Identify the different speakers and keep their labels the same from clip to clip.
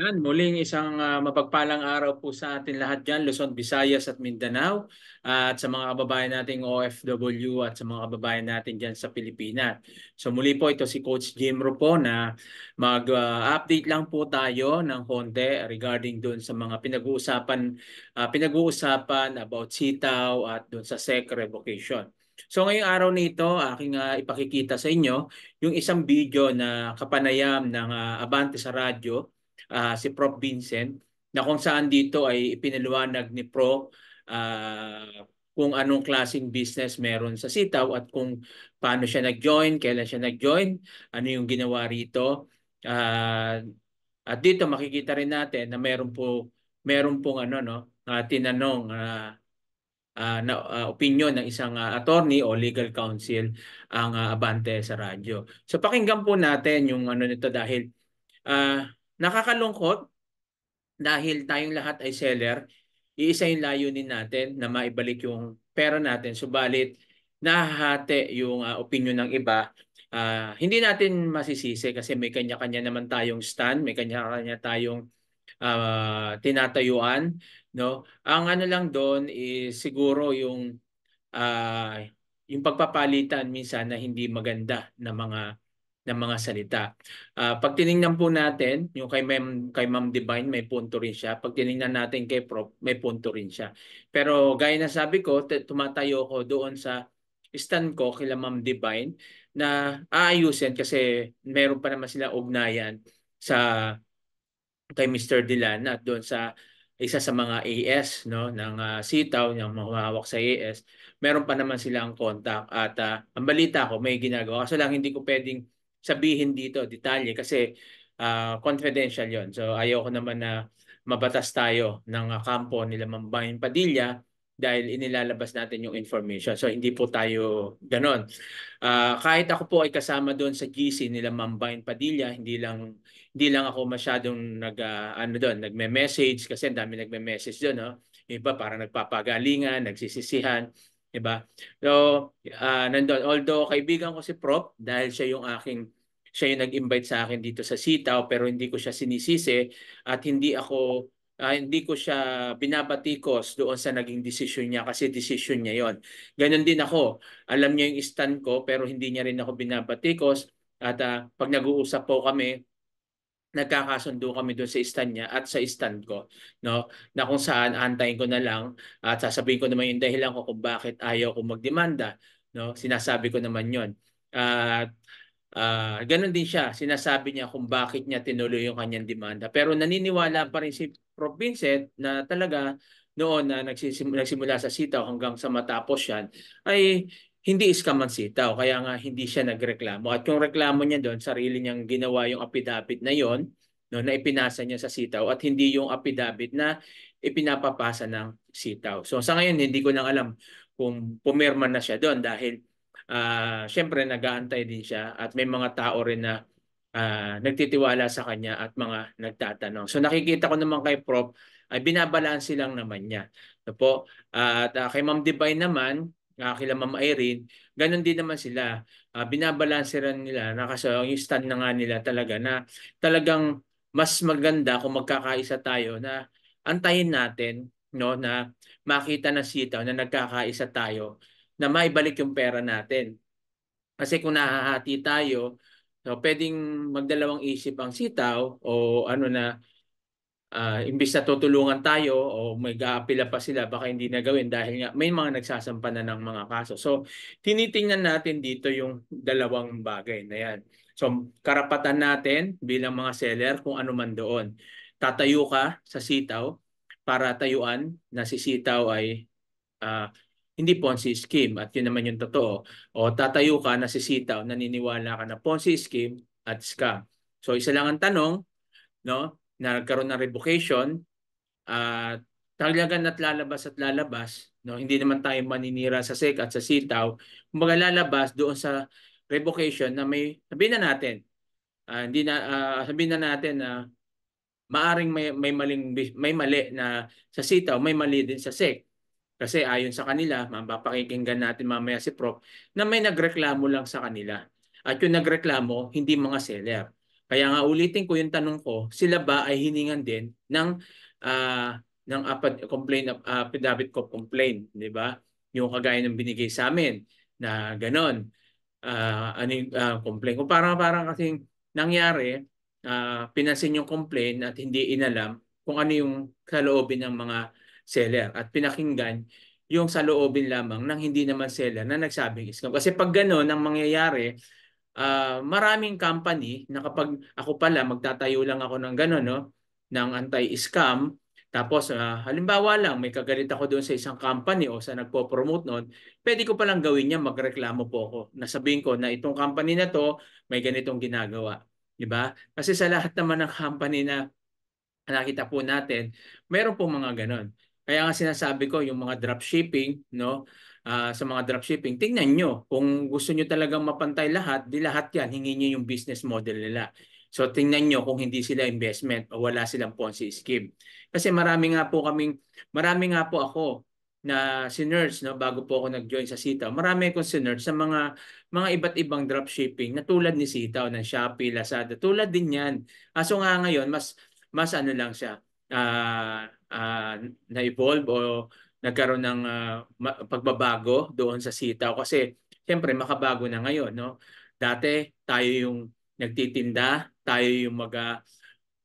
Speaker 1: Yan, muling isang mapagpalang araw po sa atin lahat dyan, Luzon, Visayas at Mindanao, at sa mga kababayan nating OFW at sa mga kababayan natin dyan sa Pilipinas. So muli po ito si Coach Jimro po na mag-update lang po tayo ng konti regarding doon sa mga pinag-uusapan about sitaw at doon sa SEC revocation. So ngayong araw nito, aking ipakikita sa inyo yung isang video na kapanayam ng Abante sa Radyo, si Prof. Vincent, na kung saan dito ay ipinaliwanag ni Prof. Kung anong klaseng business meron sa sitaw at kung paano siya nag-join, kailan siya nag-join, ano yung ginawa rito. Uh, at dito makikita rin natin na meron pong ano no, tinanong opinion ng isang attorney o legal counsel ang Abante sa radyo. So pakinggan po natin yung ano nito dahil nakakalungkot dahil tayong lahat ay seller, iisa yung layunin natin na maibalik yung pera natin. Subalit, nahahati yung opinion ng iba. Hindi natin masisisi kasi may kanya-kanya naman tayong stand, may kanya-kanya tayong tinatayuan. No? Ang ano lang doon is siguro uh, yung pagpapalitan minsan na hindi maganda na mga salita. Pag tiningnan po natin, yung kay Ma'am Divine, may punto rin siya. Pag tiningnan natin kay Prof, may punto rin siya. Pero gaya na sabi ko, tumatayo ko doon sa stand ko kila Ma'am Divine na aayusin kasi meron pa naman sila ugnayan sa kay Mr. Dilan at doon sa isa sa mga AS no ng sitaw ng mahawak sa AS, meron pa naman silang contact at ang balita ko may ginagawa. Kaso lang hindi ko pwedeng sabihin dito detalye kasi confidential 'yon. So ayaw ko naman na mabatas tayo ng kampo nila Ma'am Bayan Padilla dahil inilalabas natin yung information. So hindi po tayo ganon. Kahit ako po ay kasama doon sa GC nila Ma'am Bayan Padilla, hindi lang ako masyadong ano doon, nagme-message kasi ang dami nagme-message doon, no? Yung iba parang nagpapagalingan, nagsisisihan, 'di ba? So, nandoon although kaibigan ko si Prof dahil siya yung nag-invite sa akin dito sa Sitaw pero hindi ko siya sinisisi at hindi ko siya binabatikos doon sa naging desisyon niya kasi desisyon niya 'yon. Ganon din ako. Alam niya yung stand ko pero hindi niya rin ako binabatikos at pag nag-uusap po kami nagkakasundo kami doon sa stand niya at sa stand ko, no? Na kung saan antayin ko na lang at sasabihin ko naman yung dahilan ko kung bakit ayaw ko magdemanda, no? Sinasabi ko naman 'yon. At ganun din siya, sinasabi niya kung bakit niya tinuloy yung kanyang demanda. Pero naniniwala pa rin si Prof. Vincent na talaga noon na nagsimula sa sitaw hanggang sa matapos yan, ay hindi scam ang sitaw. Kaya nga hindi siya nagreklamo. At yung reklamo niya doon, sarili niyang ginawa yung affidavit na yon, no, na ipinasa niya sa sitaw at hindi yung affidavit na ipinapapasa ng sitaw. So sa ngayon, hindi ko nang alam kung pumirma na siya doon dahil syempre nag-aantay din siya at may mga tao rin na nagtitiwala sa kanya at mga nagtatanong. So nakikita ko naman kay Prof ay binabalanse lang naman niya. So po, at kay Ma'am Divine naman, kila Ma'am Irene, ganun din naman sila. Binabalanse rin nila na kasi yung stand na nga nila talaga na talagang mas maganda kung magkakaisa tayo na antayin natin no na makita na sitaw na nagkakaisa tayo na maibalik yung pera natin. Kasi kung nahahati tayo, so pwedeng magdalawang isip ang sitaw o ano na imbis na tutulungan tayo o may gaapila pa sila baka hindi na gawin dahil nga may mga nagsasampa na ng mga kaso. So tinitingnan natin dito yung dalawang bagay na yan. So karapatan natin bilang mga seller kung ano man doon. Tatayo ka sa sitaw para tayuan na si sitaw ay ah, hindi Ponzi scheme at yun naman yung totoo. O tatayo ka na sisitaw, naniniwala ka na Ponzi scheme at scam. So isa lang ang tanong, no, na nagkaroon ng revocation at talagang at lalabas, no, hindi naman tayo maninira sa SEC at sa sitaw. Kumbaga lalabas doon sa revocation na sabihin na natin, hindi na sabihin na natin na maaring may mali na sa sitaw, may mali din sa SEC. Kasi ayon sa kanila, mapapakinggan natin mamaya si Prof, na may nagreklamo lang sa kanila. At yung nagreklamo, hindi mga seller. Kaya nga ulitin ko yung tanong ko, sila ba ay hiningan din ng affidavit of complaint, di ba? Yung kagaya ng binigay sa amin na ganon. Ano yung complaint? Kung parang kasing nangyari, pinansin yung complaint at hindi inalam kung ano yung saloobin ng mga seller at pinakinggan yung saloobin lamang ng hindi naman seller na nagsabing scam. Kasi pag gano'n ang mangyayari, maraming company na kapag ako pala magtatayo lang ako ng gano'n, no, ng anti-scam, tapos halimbawa lang may kagalit ako doon sa isang company o sa nagpo-promote noon, pwede ko palang gawin niya, magreklamo po ako. Nasabihin ko na itong company na to may ganitong ginagawa, 'di ba? Kasi sa lahat naman ng company na nakita po natin, meron po mga ganon. Kaya nga sinasabi ko yung mga dropshipping, no? Sa mga dropshipping, tingnan nyo. Kung gusto nyo talagang mapantay lahat, di lahat yan, hingin nyo yung business model nila. So tingnan nyo kung hindi sila investment o wala silang Ponzi scheme. Kasi marami nga po ako na sinerge, no, bago po ako nag-join sa Sitaw. Marami akong sinerge sa mga iba't ibang dropshipping na tulad ni Sitaw, ng Shopee, Lazada. Tulad din yan. So nga ngayon, mas ano lang siya, na-evolve o nagkaroon ng pagbabago doon sa sitaw kasi siyempre makabago na ngayon, no? Dati tayo yung nagtitinda, tayo yung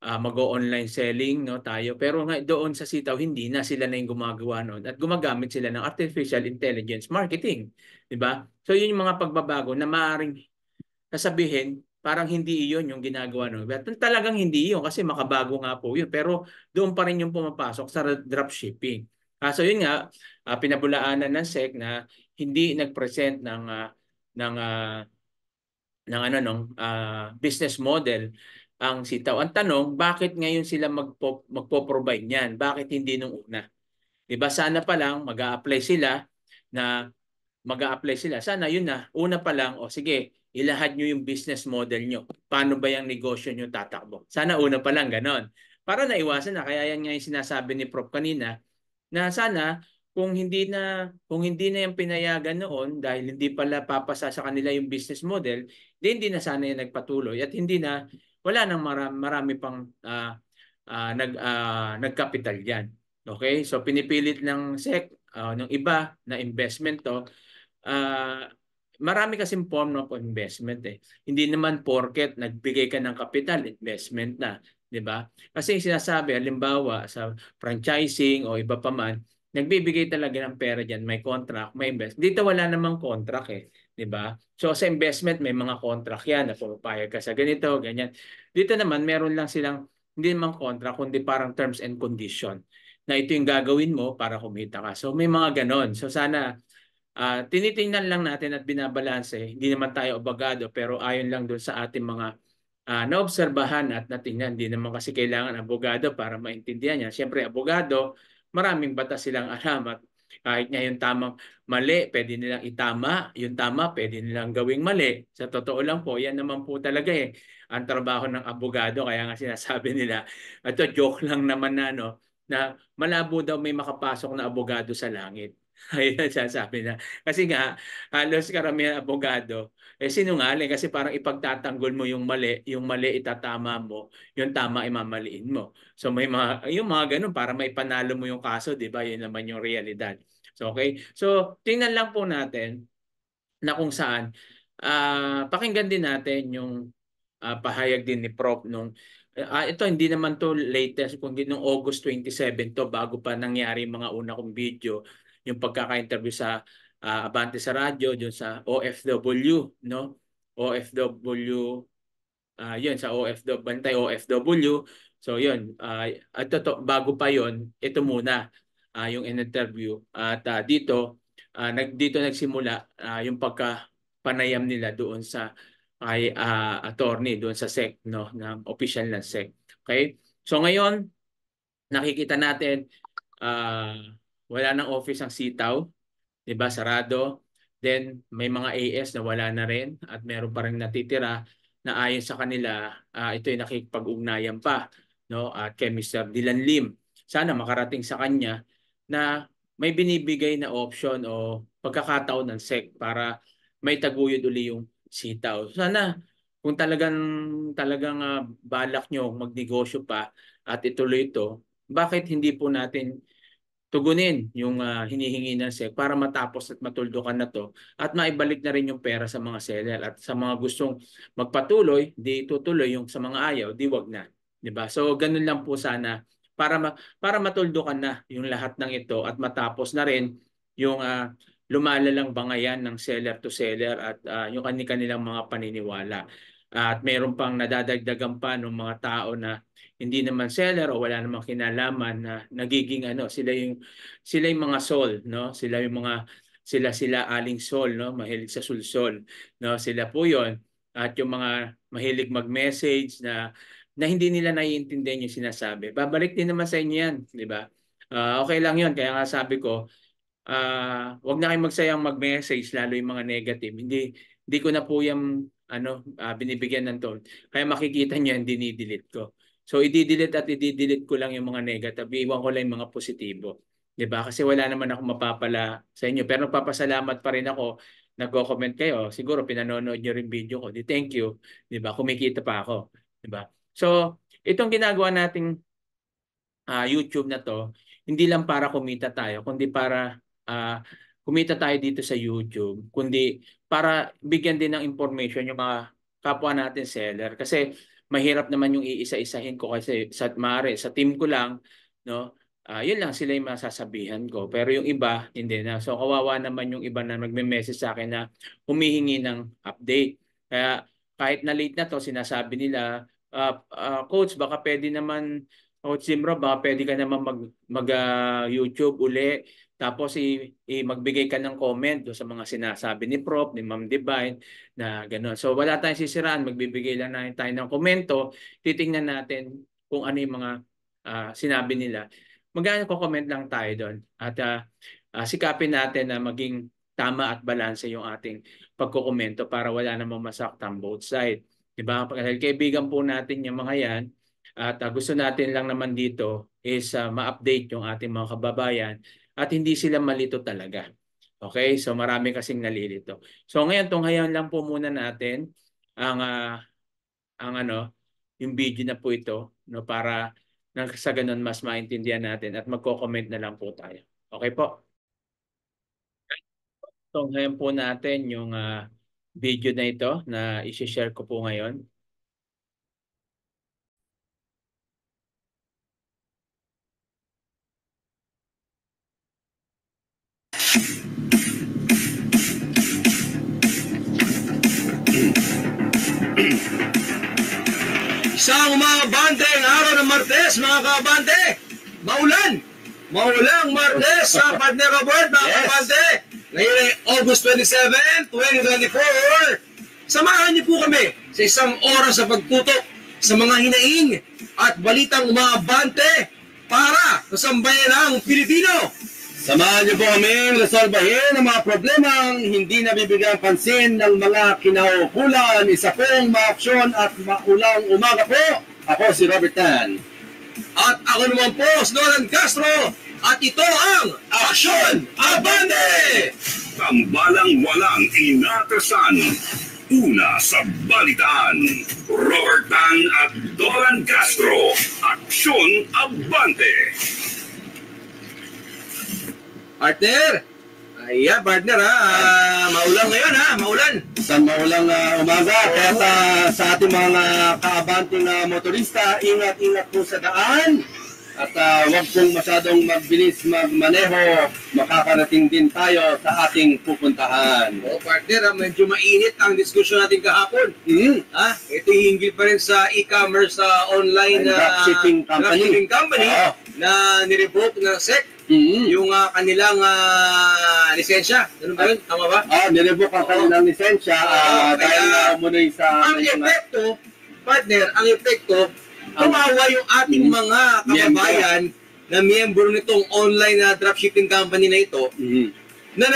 Speaker 1: mag-online selling, no, tayo. Pero doon sa sitaw hindi na, sila na yung gumagawa noon at gumagamit sila ng artificial intelligence marketing, 'di ba? So yun yung mga pagbabago na maaaring sasabihin parang hindi iyon yung ginagawa ng iba. Talagang hindi iyon kasi makabago nga po yun. Pero doon pa rin yung pumapasok sa dropshipping. So yun nga, pinabulaanan ng SEC na hindi nag-present ng ano nung business model ang sitaw. Ang tanong, bakit ngayon sila magpo-provide niyan? Bakit hindi nung una? 'Di ba sana pa lang na mag-a-apply sila. Sana yun na, una pa lang, o sige, ilahad nyo yung business model nyo. Paano ba yung negosyo nyo tatakbo? Sana una pa lang ganon. Para naiwasan na. Kaya yan nga yung sinasabi ni Prof kanina, na sana kung hindi na yung pinayagan noon dahil hindi pala papasa sa kanila yung business model, hindi na sana yung nagpatuloy at hindi na wala nang marami pang nagkapital diyan. Okay? So pinipilit ng SEC ng iba na investment to, marami kasing form of investment eh. Hindi naman porket nagbigay ka ng kapital, investment na, 'di ba? Kasi sinasabi halimbawa sa franchising o iba pa man, nagbibigay talaga ng pera diyan, may contract, may invest. Dito wala namang contract eh, 'di ba? So sa investment may mga contract 'yan na pumapayag ka sa ganito, ganyan. Dito naman meron lang silang hindi naman contract kundi parang terms and condition na ito yung gagawin mo para kumita ka. So may mga ganon. So sana tinitingnan lang natin at binabalanse. Hindi naman tayo abogado pero ayon lang doon sa ating mga naobserbahan at natingnan. Hindi naman kasi kailangan abogado para maintindihan yan. Siyempre, abogado, maraming batas silang alam at kahit nga yung tamang mali, pwede nilang itama. Yung tama, pwede nilang gawing mali. Sa totoo lang po, yan naman po talaga ang trabaho ng abogado. Kaya nga sinasabi nila, ito joke lang naman na malabo daw may makapasok na abogado sa langit. Ayun ang sasabi na. Kasi nga, halos karamihan abogado, sinungaling kasi parang ipagtatanggol mo yung mali itatama mo, yung tama imamaliin mo. So yung mga ganun para maipanalo mo yung kaso, 'di ba? Yun naman yung realidad. So okay. So tingnan lang po natin na kung saan pakinggan din natin yung pahayag din ni Prof nung ito hindi naman to latest kundi nung August 27 to bago pa nangyari yung mga una kong video yung pagkaka-interview sa Abante sa radyo dun sa OFW, no? OFW, yun sa OFW, Bantay OFW. So yun, bago pa yun, ito muna yung in-interview. At dito nagsimula yung pagkapanayam nila doon sa kay attorney doon sa SEC, no, ng official ng SEC. Okay? So ngayon, nakikita natin uh, wala nang office ang sitaw, 'di ba? Sarado. Then may mga AS na wala na rin at meron pa rin natitira na ayon sa kanila ito ay nakikipag-ugnayan pa, no? At kay Mr. Dylan Lim. Sana makarating sa kanya na may binibigay na option o pagkakataon ng SEC para may taguyod uli yung sitaw. Sana kung talagang balak nyo magnegosyo pa at ituloy ito, bakit hindi po natin tugunin yung hinihingi ng SEC para matapos at matuldukan na to at maibalik na rin yung pera sa mga seller at sa mga gustong magpatuloy, di tutuloy, yung sa mga ayaw, di wag na. 'Di ba? So ganun lang po sana para matuldukan na yung lahat ng ito at matapos na rin yung lumalalang bangayan ng seller to seller at yung kanilang mga paniniwala. At mayroon pang nadadagdagan pa ng mga tao na hindi naman seller o wala namang kinalaman na nagiging sila yung mga soul, no? Sila aling soul, no? Mahilig sa sulsol, no? Sila po 'yon. At yung mga mahilig mag-message na hindi nila naiintindihan yung sinasabi. Babalik din naman sa inyo 'yan, 'di ba? Okay lang 'yon, kaya nga sabi ko, wag na kayong magsayang mag-message lalo yung mga negative. Hindi ko na po yung binibigyan ng tone. Kaya makikita niyo yan dinidelete ko. So i-delete at i-delete ko lang yung mga negative. Iwan ko lang yung mga positibo. 'Di ba? Kasi wala naman ako mapapala sa inyo. Pero nagpapasalamat pa rin ako. Nagko-comment kayo. Siguro pinanonood niyo rin video ko. Di thank you. 'Di ba? Kumikita pa ako, 'di ba? So itong ginagawa nating YouTube na to, hindi lang para kumita tayo, kundi para kumita tayo dito sa YouTube, kundi para bigyan din ng information yung mga kapwa natin seller. Kasi mahirap naman yung iisa-isahin ko kasi sa team ko lang, no? Yun lang sila yung masasabihan ko. Pero yung iba, hindi na. So kawawa naman yung iba na magme-message sa akin na humihingi ng update. Kaya kahit na late na to, sinasabi nila, Coach, baka pwede naman, Coach Jimro, baka pwede ka naman YouTube uli. Tapos magbigay ka ng comment do sa mga sinasabi ni Prof, ni Ma'am Divine na gano'n. So wala tayong sisiraan, magbibigay lang tayo ng komento. Titingnan natin kung ano yung mga sinabi nila. Mag-comment lang tayo doon. At sikapin natin na maging tama at balanse yung ating pagkokomento para wala namang masaktang both side. Diba? Dahil kaibigan po natin yung mga yan. At gusto natin lang naman dito is ma-update yung ating mga kababayan at hindi sila malito talaga. Okay? So marami kasing nalilito. So ngayon, tunghayan lang po muna natin ang yung video na po ito, no, para nang sa ganun mas maintindihan natin at magko-comment na lang po tayo. Okay po? Tunghayan po natin yung video na ito na i-share ko po ngayon.
Speaker 2: Isang umabante ang araw ng Martes, mga kabante. Maulang Martes sa Partner Award, mga kabante. Ngayon ay August 27, 2024. Samahan niyo po kami sa isang oras sa pagtutok sa mga hinaing at balitang umabante para sa sambayanang Pilipino. Samahan niyo po kami resolbahin ang mga problemang hindi nabibigyan pansin ng mga kinaukulan. Isa pong maaksyon at maulang umaga po. Ako si Robert Tan. At ako naman po si Doran Castro. At ito ang Aksyon Abante!
Speaker 3: Tambalang walang inatasan. Una sa balitaan. Robert Tan at Doran Castro. Aksyon Abante!
Speaker 2: Partner! Partner maulan ngayon maulan.
Speaker 4: Isang maulang umaga, kaya sa ating mga kaabanting motorista, ingat-ingat po sa daan at huwag pong masyadong magbilis magmaneho, makakarating din tayo sa ating pupuntahan.
Speaker 2: Partner, medyo mainit ang diskusyon natin kahapon. Ito hinggil pa rin sa e-commerce online
Speaker 4: dropshipping company
Speaker 2: na nirevoke ng SEC. Yung kanilang lisensya. Ano ba yun? Tama ba?
Speaker 4: Nirevoke ang kanilang lisensya dahil muna sa...
Speaker 2: Ang epekto, partner, tumawa yung ating mga kababayan na miyembro nitong online na dropshipping company na ito na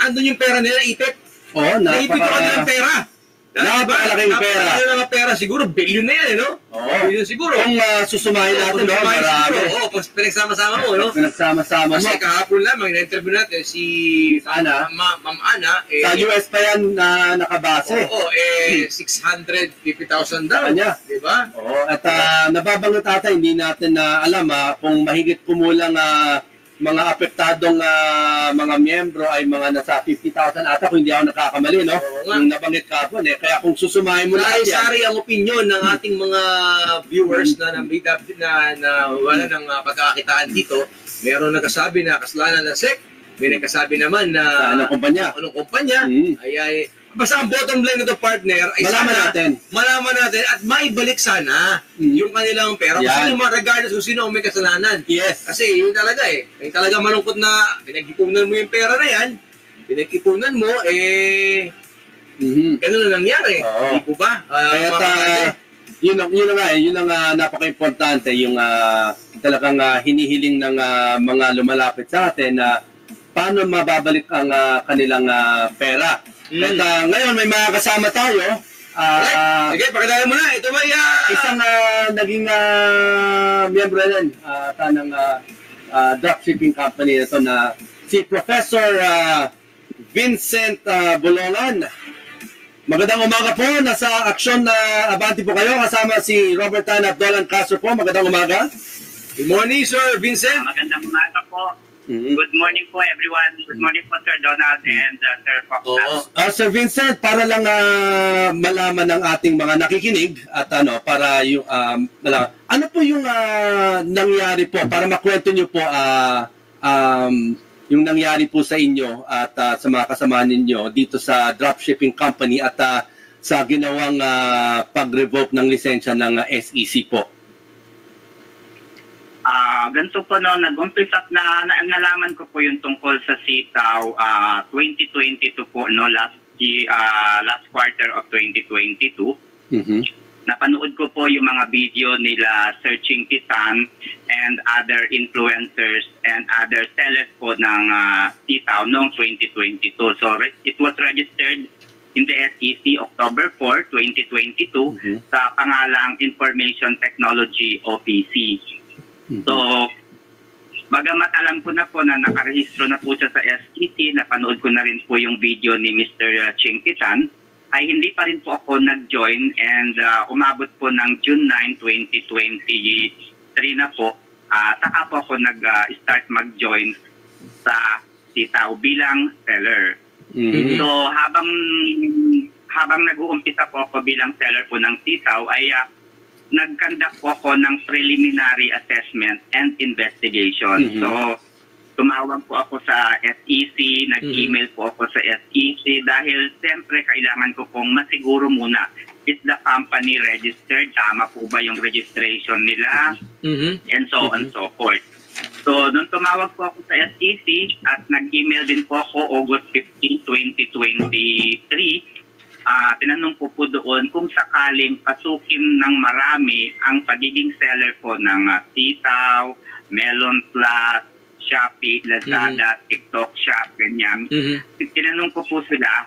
Speaker 2: andun yung pera nila, ipit. Naipit yung kanilang pera.
Speaker 4: Napakalaking pera.
Speaker 2: Napakalaking mga pera. Siguro, billion na yan, no?
Speaker 4: Oo.
Speaker 2: Billion siguro.
Speaker 4: Kung susumahin natin, no? Marami.
Speaker 2: Oo, pag pinagsama-sama mo, no?
Speaker 4: Pinagsama-sama mo.
Speaker 2: Kasi kahapon lamang, na-interview natin si
Speaker 4: Ana.
Speaker 2: Ma'am Ana.
Speaker 4: Sa US pa yan na nakabase.
Speaker 2: Oo, $650,000 daw.
Speaker 4: Kanya.
Speaker 2: Diba?
Speaker 4: Oo, at nababanggit ata, hindi natin na alam kung mahigit kumulang mga apektadong mga miyembro ay mga nasa 50,000 ata kung hindi ako nakakamali, no? Yung nabanggit kapon Kaya kung susumahin mo lahat yan.
Speaker 2: Sari ang opinion ng ating mga viewers na wala ng pagkakakitaan dito. Meron nagkasabi na kasalanan ng SEC. May nagkasabi naman na
Speaker 4: Sa anong kumpanya?
Speaker 2: Ay, basta ang bottom line nito, partner, ay malaman natin at maibalik sana yung kanilang pera. Kasi regardless kung sino ang may kasalanan.
Speaker 4: Yes.
Speaker 2: Kasi yun talaga Yung talaga malungkot na pinag-ipunan mo yung pera na yan, pinag-ipunan mo, ganun na nangyari. Hindi po ba?
Speaker 4: Yun ang napaka-importante, yung talagang hinihiling ng mga lumalapit sa atin na paano mababalik ang kanilang pera. At ngayon may mga kasama tayo.
Speaker 2: Sige, pakilala mo na. Ito ba
Speaker 4: isang naging miyembro din ng dropshipping company na ito na si Professor Vincent Bolongan. Magandang umaga po. Nasa Aksyon na Abante po kayo. Kasama si Robert Tan at Dolan Castro po. Magandang umaga.
Speaker 2: Good morning, Sir Vincent.
Speaker 5: Magandang umaga po. Good morning po everyone. Good morning po Sir Donald and Sir Fox.
Speaker 4: Sir Vincent, para lang malaman ng ating mga nakikinig at para yung ano po yung nangyari po para makwento niyo po yung nangyari po sa inyo at sa mga kasama ninyo dito sa dropshipping company at sa ginawang pag-revoke ng lisensya ng SEC po.
Speaker 5: Ganito po nag-umpisa na nalaman ko po yung tungkol sa sitaw 2022 po last quarter of 2022. Napanood ko po yung mga video nila Searching Titan and other influencers and other sellers po ng sitaw noong 2022. So it was registered in the SEC October 4, 2022 sa pangalang Information Technology OPC. So, bagamat alam ko na po na nakarehistro na po siya sa SEC, napanood ko na rin po yung video ni Mr. Ching Titan, ay hindi pa rin po ako nag-join and umabot po ng June 9, 2023 na po, saka po ako nag-start mag-join sa sitaw bilang seller. So, habang nag-uumpisa po ako bilang seller po ng sitaw, ay nag-conduct po ako ng preliminary assessment and investigation. So, tumawag po ako sa SEC, nag-email po ako sa SEC dahil siyempre kailangan ko pong masiguro muna, is the company registered? Tama po ba yung registration nila? And so on and so forth. So, nung tumawag po ako sa SEC at nag-email din po ako August 15, 2023, tinanong ko po doon kung sakaling pasukin ng marami ang pagiging seller po ng sitaw, Melon Plus, Shopee, Lazada, TikTok Shop, ganyan. Tinanong ko po sila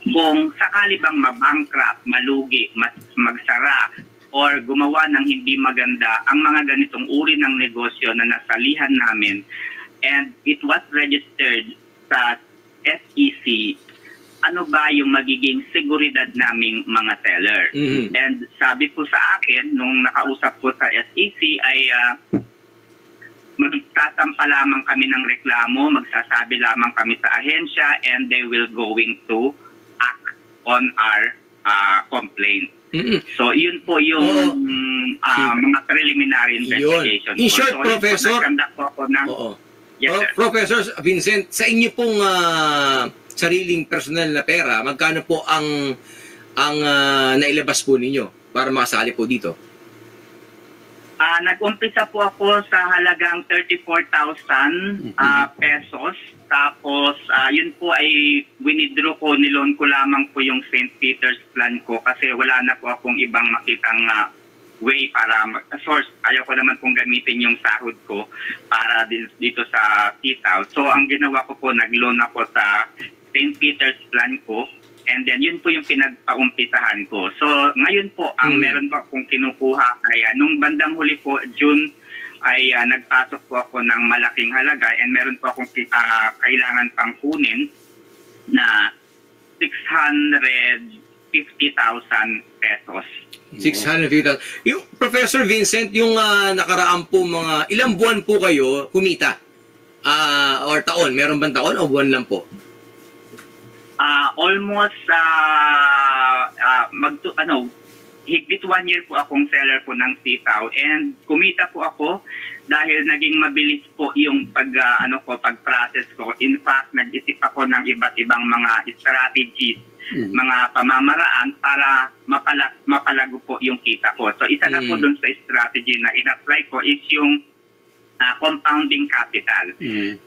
Speaker 5: kung sakali bang mabankrupt, malugi, magsara, or gumawa ng hindi maganda ang mga ganitong uri ng negosyo na nasalihan namin and it was registered sa SEC, ano ba yung magiging seguridad naming mga seller. And sabi po sa akin, nung nakausap ko sa SEC ay magtatampa lamang kami ng reklamo, magsasabi lamang kami sa ahensya and they will going to act on our complaint. So yun po yung mga preliminary investigation.
Speaker 2: In short, Professor,
Speaker 5: po ako ng, yes,
Speaker 2: Professor Vincent, sa inyo pong sariling personal na pera, magkano po ang nailabas po ninyo para makasali po dito?
Speaker 5: Nag-umpisa po ako sa halagang 34,000 pesos. Tapos, yun po ay winidraw ko, nilon ko lamang po yung St. Peter's plan ko kasi wala na po akong ibang makitang way para source. Ayaw ko naman pong gamitin yung sahod ko para dito sa sitaw. So, ang ginawa ko po, nag-loan ako sa St. Peter's plan ko And then yun po yung pinagpaumpisahan ko. So ngayon po, ang meron po akong kinukuha, kaya nung bandang huli po, June, ay nagpasok po ako ng malaking halaga and meron po akong kailangan pang kunin na 650,000 pesos.
Speaker 2: 650,000. Yung Professor Vincent, yung nakaraan po mga ilang buwan po kayo kumita? Or taon? Meron bang taon o buwan lang po?
Speaker 5: Almost higit 1 year po akong seller po ng sitaw and kumita po ako dahil naging mabilis po yung pag-process ko. In fact, nag-isip ako ng iba't ibang mga strategies, mga pamamaraan para mapalago po yung kita ko. So isa na po dun sa strategy na in-apply ko is yung compounding capital.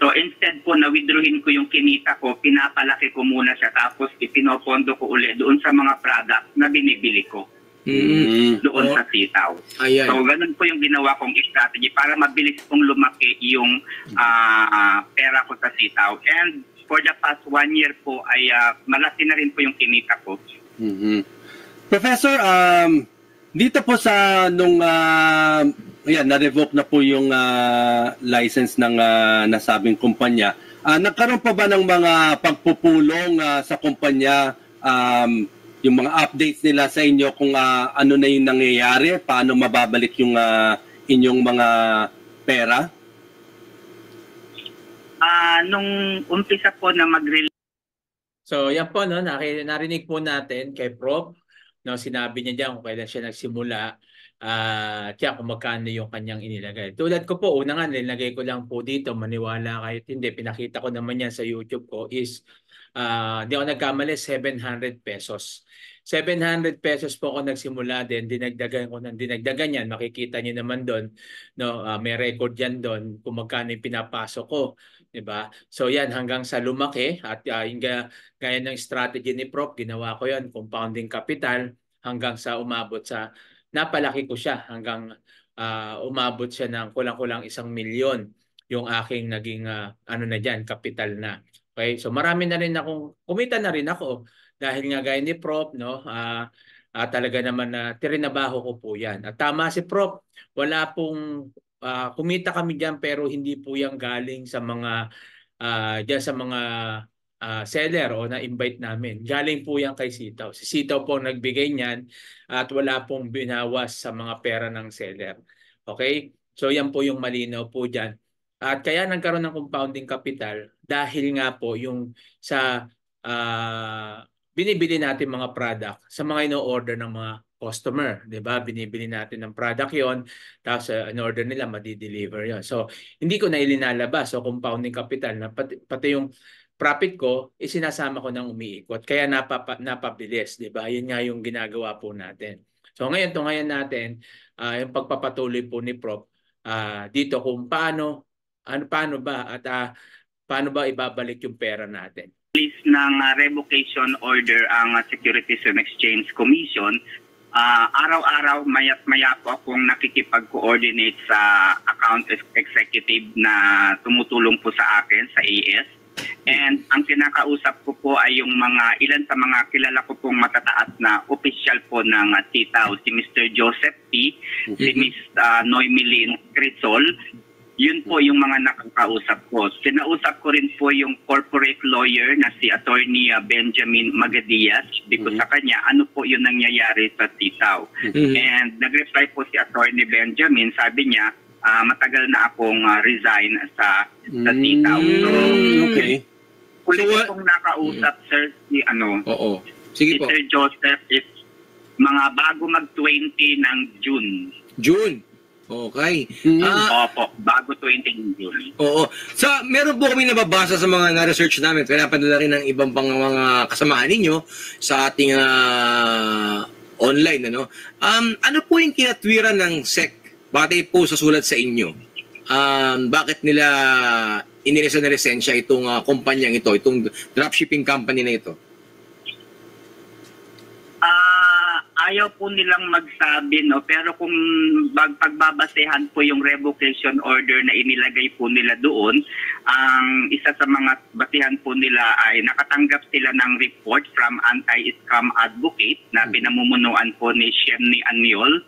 Speaker 5: So instead po na withdrawin ko yung kinita ko, pinapalaki ko muna siya tapos ipinopondo ko ulit doon sa mga product na binibili ko. Doon sa sitaw.
Speaker 2: Ayan.
Speaker 5: So ganun po yung ginawa kong strategy para mabilis pong lumaki yung pera ko sa sitaw. And for the past 1 year po ay malaki na rin po yung kinita ko.
Speaker 4: Professor, dito po sa nung na-revoke na po yung license ng nasabing kumpanya, nagkaroon pa ba ng mga pagpupulong sa kumpanya, yung mga updates nila sa inyo kung ano na yung nangyayari, paano mababalik yung inyong mga pera?
Speaker 5: Nung umpisa po na mag-release.
Speaker 1: So yan po, no, narinig po natin kay Prof. No, sinabi niya diyan kung kailan siya nagsimula, kung magkano yung kanyang inilagay. Tulad ko po, una nga, nilagay ko lang po dito, maniwala kahit hindi, pinakita ko naman yan sa YouTube ko, is di ako nagkamali, 700 pesos. 700 pesos po ako nagsimula din, dinagdagan ko ng dinagdagan yan. Makikita niyo naman doon, no, may record yan doon kung magkano yung pinapasok ko. Diba? So yan hanggang sa lumaki at gaya ng strategy ni Prof, ginawa ko yan, compounding capital hanggang sa umabot sa, napalaki ko siya hanggang umabot siya ng kulang-kulang 1 milyon yung aking naging na dyan, capital na. Okay, so marami na rin akong, kumita na rin ako dahil nga gaya ni Prof, no, talaga naman na tirinabaho ko po yan. At tama si Prof, wala pong kumita kami diyan pero hindi po yan galing sa mga diyan sa mga seller o na-invite namin. Galing po yan kay Sitaw. Si Sitaw po nagbigay niyan at wala pong binawas sa mga pera ng seller. Okay? So yan po yung malinaw po diyan. At kaya nagkaroon ng compounding capital dahil nga po yung sa binibili natin mga product sa mga ino-order ng mga customer, 'di ba? Binibili natin ng product 'yon, tapos in order nila ma-deliver 'yon. So, hindi ko na ilinalabas so compounding capital na pati yung profit ko isinasama ko ng umiikot. Kaya napabilis, 'di ba? 'Yun nga yung ginagawa po natin. So, ngayon natin yung pagpapatuloy po ni Prof dito kung paano ba at paano ba ibabalik yung pera natin.
Speaker 5: Release ng revocation order ang Securities and Exchange Commission. Araw-araw, mayat-maya po akong nakikipag-coordinate sa account executive na tumutulong po sa akin sa AS. And ang kinakausap ko po ay yung ilan sa mga kilala ko pong matataas na official po ng Sitaw, si Mr. Joseph P., si Ms. Noemeline Crisol. Yun po yung mga nakakausap ko. Sinausap ko rin po yung corporate lawyer na si Attorney Benjamin Magadias. Di ko sa kanya, ano po yung nangyayari sa Sitaw. And nag-reply po si Attorney Benjamin, sabi niya, matagal na akong resign sa Sitaw. So,
Speaker 2: okay.
Speaker 5: Ulit ko pong nakausap, sir, si
Speaker 2: Sige po.
Speaker 5: Sir Joseph is mga bago mag-20 ng June.
Speaker 2: June? Okay.
Speaker 5: Opo, bago 20 June.
Speaker 2: Oo. So, meron po kami nababasa sa mga na-research namin. Kaya napadala rin ng ibang pang mga kasamahan ninyo sa ating online. Ano po yung kinatwiran ng SEC? Bakit po sa sulat sa inyo? Bakit nila iniresa na lisensya itong kumpanyang ito, itong dropshipping company na ito?
Speaker 5: ayaw po nilang magsabi, no, pero kung pagbabasehan po yung revocation order na inilagay po nila doon, ang isa sa mga basehan po nila ay nakatanggap sila ng report from anti-scam advocate na pinamumunuan po ni Shemni Aniol.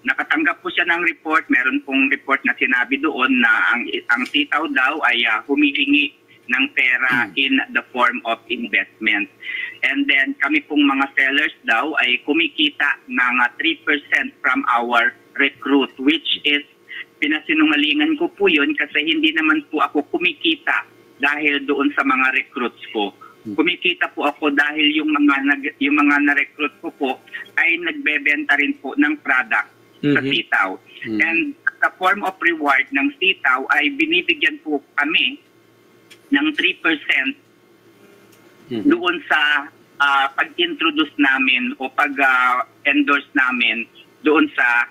Speaker 5: Nakatanggap po siya ng report. Meron pong report na sinabi doon na ang sitaw daw ay humihingi ng pera in the form of investment. And then kami pong mga sellers daw ay kumikita ng 3% from our recruit, which is pinasinungalingan ko po yun kasi hindi naman po ako kumikita dahil doon sa mga recruits ko. Kumikita po ako dahil yung mga na-recruit ko po ay nagbebenta rin po ng product sa sitaw. And sa form of reward ng sitaw ay binibigyan po kami ng 3% doon sa pag-introduce namin o pag-endorse namin doon sa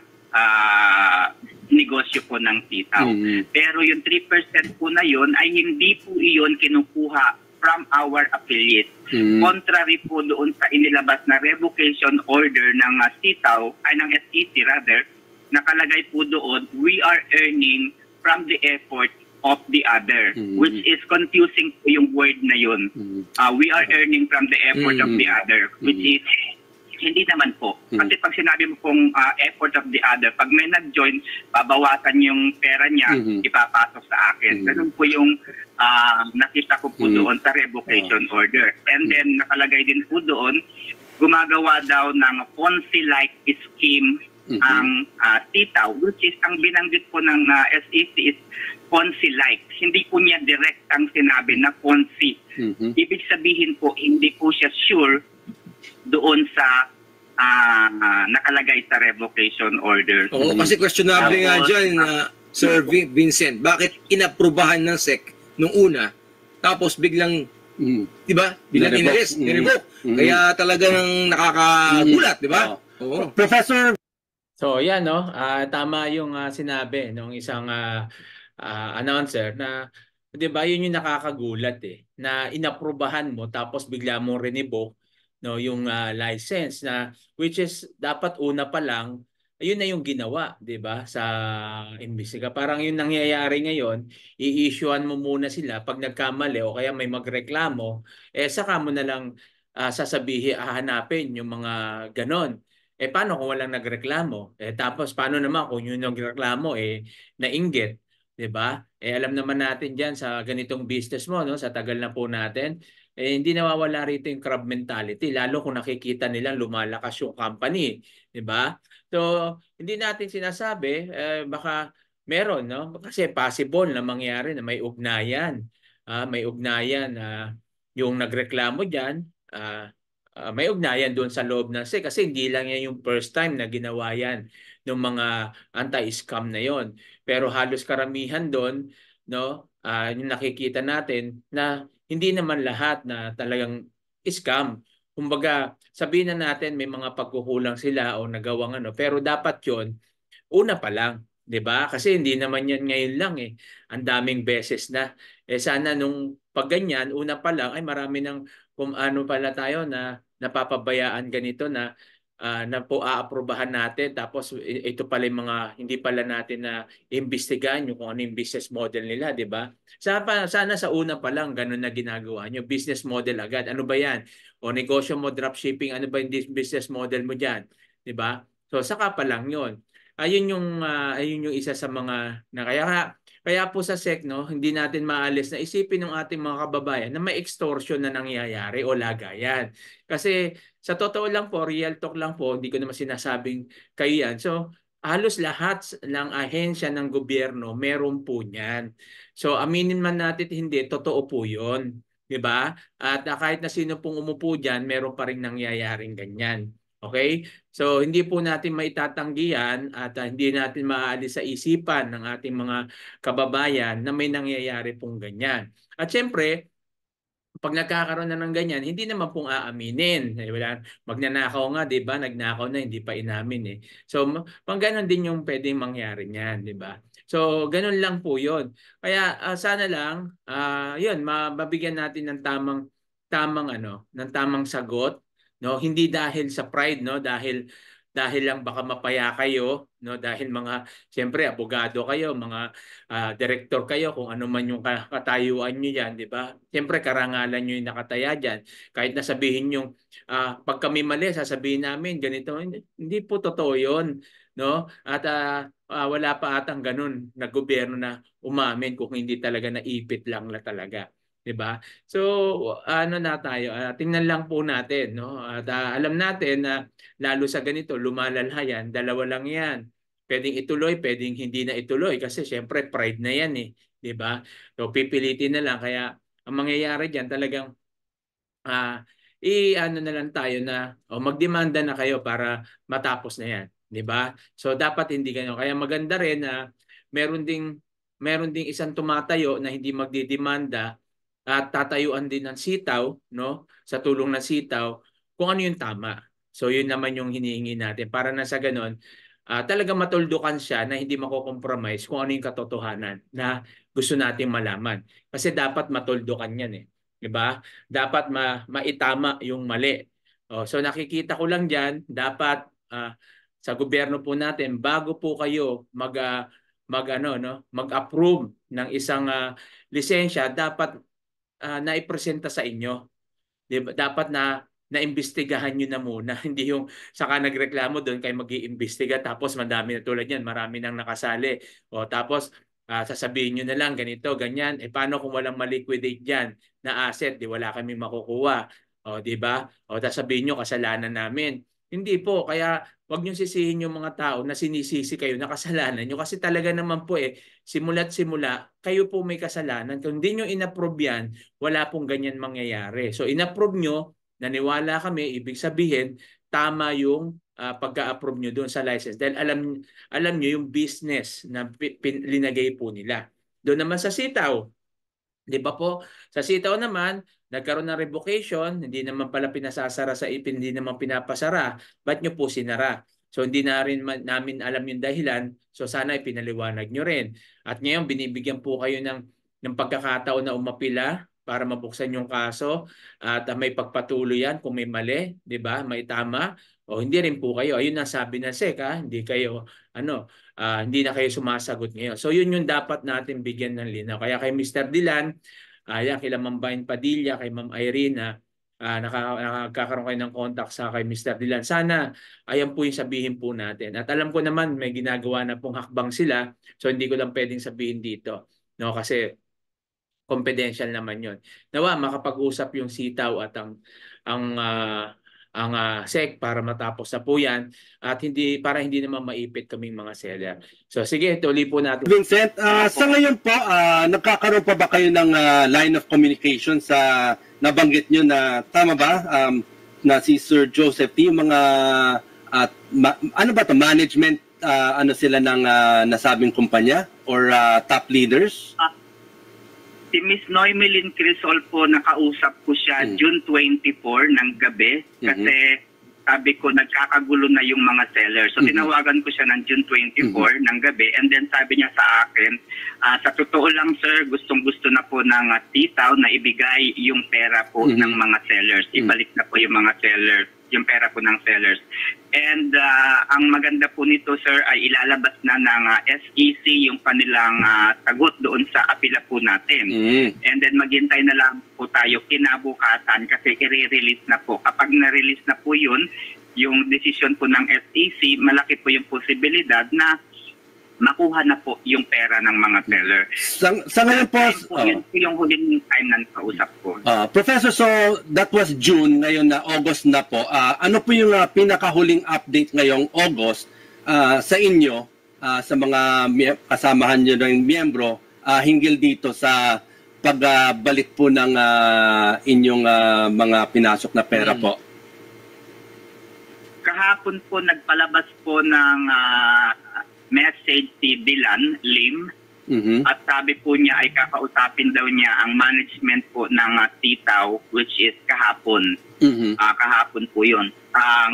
Speaker 5: negosyo po ng sitaw. Pero yung 3% po na yun ay hindi po iyon kinukuha from our affiliate. Contrary po doon sa inilabas na revocation order ng sitaw, ay ng SEC rather, nakalagay po doon, we are earning from the effort of the other, which is confusing po yung word na yun. We are earning from the effort of the other, which is hindi naman po. Kasi pag sinabi mo pong effort of the other, pag may nag-join, babawasan yung pera niya, ipapasok sa akin. Ganun po yung nakita ko po doon sa revocation order. And then nakalagay din po doon, gumagawa daw ng Ponzi-like scheme ang sitaw, which is ang binanggit po ng SEC is Ponzi-like. Hindi po niya direct ang sinabi na Ponzi. Ibig sabihin po, hindi po siya sure doon sa nakalagay sa revocation order.
Speaker 2: Oo, kasi questionable nga dyan, Sir Vincent. Bakit inaprubahan ng SEC nung una, tapos biglang, di ba? Biglang inalis, nirevoke. Kaya talagang nakakagulat, di ba? Oo.
Speaker 4: Professor.
Speaker 1: So yan, no, tama yung sinabi ng isang announcer na 'di ba yun yung nakakagulat na inaprubahan mo tapos bigla mong revoke, no, yung license na which is dapat una pa lang ayun na yung ginawa, 'di ba, sa imbestiga. Parang yung nangyayari ngayon, i-issuean mo muna sila pag nagkamali o kaya may magreklamo, saka mo na lang sasabihin, hahanapin yung mga ganon. Paano kung walang nagreklamo? Tapos paano naman kung yung nagreklamo nainggit, 'di ba? Alam naman natin diyan sa ganitong business mo, no, sa tagal na po natin, hindi nawawala rito yung crab mentality lalo kung nakikita nilang lumalakas yung company, 'di ba? So, hindi natin sinasabi baka meron, no? Kasi possible na mangyari na may ugnayan. May ugnayan yung nagreklamo diyan, may ugnayan doon sa loob ng SEC kasi hindi lang yan yung first time na ginawa yan ng mga anti-scam na yon. Pero halos karamihan doon, no, yung nakikita natin na hindi naman lahat na talagang scam. Kumbaga, sabihin na natin may mga pagkukulang sila o nagawang ano, pero dapat yon una pa lang, 'di ba? Kasi hindi naman yan ngayon lang Ang daming beses na. Sana nung pag ganyan, una pa lang ay marami ng kung ano pala tayo na napapabayaan ganito na po aaprubahan natin tapos ito pala yung mga hindi pala natin na imbestigahan yung kung ano yung business model nila, 'di ba? Sana sa una pa lang ganun na ginagawa nyo, business model agad. Ano ba 'yan? O negosyo mo dropshipping, ano ba yung business model mo diyan, 'di ba? So saka pa lang 'yon. Ayun yung isa sa mga na kaya po sa SEC, no, hindi natin maalis na isipin ng ating mga kababayan na may extortion na nangyayari o lagayan. Kasi sa totoo lang po, real talk lang po, hindi ko naman sinasabing kayo yan. So halos lahat ng ahensya ng gobyerno meron po niyan. So aminin man natin hindi, totoo po yun. Diba? At kahit na sino pong umupo dyan, meron pa rin nangyayaring ganyan. Okay? So hindi po natin maitatanggi yan at hindi natin maaalis sa isipan ng ating mga kababayan na may nangyayari pong ganyan. At syempre, pag nagkakaroon na ng ganyan, hindi naman pong aaminin. Magnanakaw nga, di ba? Nagnakaw na, hindi pa inamin So, pang ganun din yung pwedeng mangyari niyan, di ba? So, ganun lang po yun. Kaya sana lang, yun, mabigyan natin ng tamang sagot no? Hindi dahil sa pride, no? Dahil lang baka mapaya kayo, no? Dahil mga siyempre abogado kayo, mga direktor kayo, kung ano man yung katayuan nyo yan, di ba? Siyempre karangalan nyo yung nakataya dyan. Kahit na sabihin yung pag kami mali, sasabihin namin ganito, hindi po totoo yun, no? At wala pa atang ganun na gobyerno na umamin kung hindi talaga naipit lang na talaga. 'Di ba? So ano na tayo, tingnan lang po natin, no? At alam natin na lalo sa ganito, lumalala yan, dalawa lang yan. Pwedeng ituloy, pwedeng hindi na ituloy kasi syempre pride na yan eh, 'di ba? So pipilitin na lang kaya ang mangyayari diyan talagang ano na lang tayo na magdemanda na kayo para matapos na yan, 'di ba? So dapat hindi ganyan. Kaya maganda rin na meron ding isang tumatayo na hindi magdidemanda at tatayuan din ng sitaw, no? Sa tulong ng sitaw kung ano yung tama. So yun naman yung hinihingi natin para na sa ganun talagang matuldukan siya na hindi mako-compromise kung ano yung katotohanan na gusto nating malaman. Kasi dapat matuldukan yan eh. 'Di ba? Dapat maitama yung mali. So nakikita ko lang diyan, dapat sa gobyerno po natin bago po kayo mag-approve ng isang lisensya, dapat naipresenta sa inyo. Diba? Dapat naimbestigahan nyo na muna. Hindi yung saka nagreklamo doon kayo mag-iimbestiga tapos madami na tulad yan, marami nang nakasali. Tapos sasabihin nyo na lang ganito, ganyan. Paano kung walang maliquidate dyan na asset? Di wala kami makukuha. Di ba? Tapos sabihin nyo kasalanan namin. Hindi po. Kaya wag nyo sisihin yung mga tao na sinisisi kayo na kasalanan nyo. Kasi talaga naman po simula't simula, kayo po may kasalanan. Kung hindi nyo inapprove yan, wala pong ganyan mangyayari. So inapprove nyo, naniwala kami, ibig sabihin, tama yung pagka-approve nyo doon sa license. Dahil alam nyo yung business na linagay po nila. Doon naman sa sitaw, di ba po? Sa sitaw naman, nagkaroon ng revocation, hindi naman pala pinasasara sa ipin, hindi naman pinapasara. Ba't nyo po sinara? So hindi na rin namin alam yung dahilan. So sana ipinaliwanag nyo rin. At ngayon, binibigyan po kayo ng pagkakataon na umapila para mabuksan yung kaso at may pagpatuloy yan kung may mali, di ba? May tama. Hindi rin po kayo. Ayun na sabi ng SEC, hindi kayo, hindi na kayo sumasagot ngayon. So yun yung dapat natin bigyan ng linaw. Kaya kay Mr. Dilan, kay Ma'am Bain Padilla, kay Ma'am Irene, nakakaroon kayo ng contact sa kay Mr. Dilan. Sana ayan po yung sabihin po natin. At alam ko naman may ginagawa na pong hakbang sila. So hindi ko lang pwedeng sabihin dito. No, kasi confidential naman 'yon. Nawa makapag-usap yung sitaw at ang SEC para matapos na po yan at para hindi naman maipit kaming mga seller. So sige, tuloy po natin.
Speaker 4: Vincent, sa ngayon po, nagkakaroon pa ba kayo ng line of communication sa nabanggit nyo na, tama ba, na si Sir Joseph T, yung mga, ano ba to management, ano sila ng nasabing kumpanya or top leaders?
Speaker 5: Si Miss Noemelin Crisol po, nakausap ko siya June 24 ng gabi kasi sabi ko nagkakagulo na yung mga sellers. So tinawagan ko siya ng June 24 ng gabi and then sabi niya sa akin, sa totoo lang sir, gustong-gusto na po ng sitaw na ibigay yung pera po ng mga sellers. Ibalik na po yung mga sellers, yung pera po ng sellers. And ang maganda po nito sir ay ilalabas na ng SEC yung kanilang sagot doon sa apila po natin. And then maghintay na lang po tayo kinabukasan kasi i-release na po. Kapag na-release na po yun, yung decision po ng SEC, malaki po yung posibilidad na makuha na po yung pera ng mga seller.
Speaker 4: Sa ngayon po,
Speaker 5: yun yung huling time na kausap ko.
Speaker 4: Professor, so that was June, ngayon na August na po. Ano po yung pinakahuling update ngayong August sa inyo, sa mga kasamahan nyo ng miyembro, hinggil dito sa pagbalik po ng inyong mga pinasok na pera po?
Speaker 5: Kahapon po nagpalabas po ng message si Dylan Lim at sabi po niya ay kakausapin daw niya ang management po ng sitaw which is kahapon. Kahapon po yun.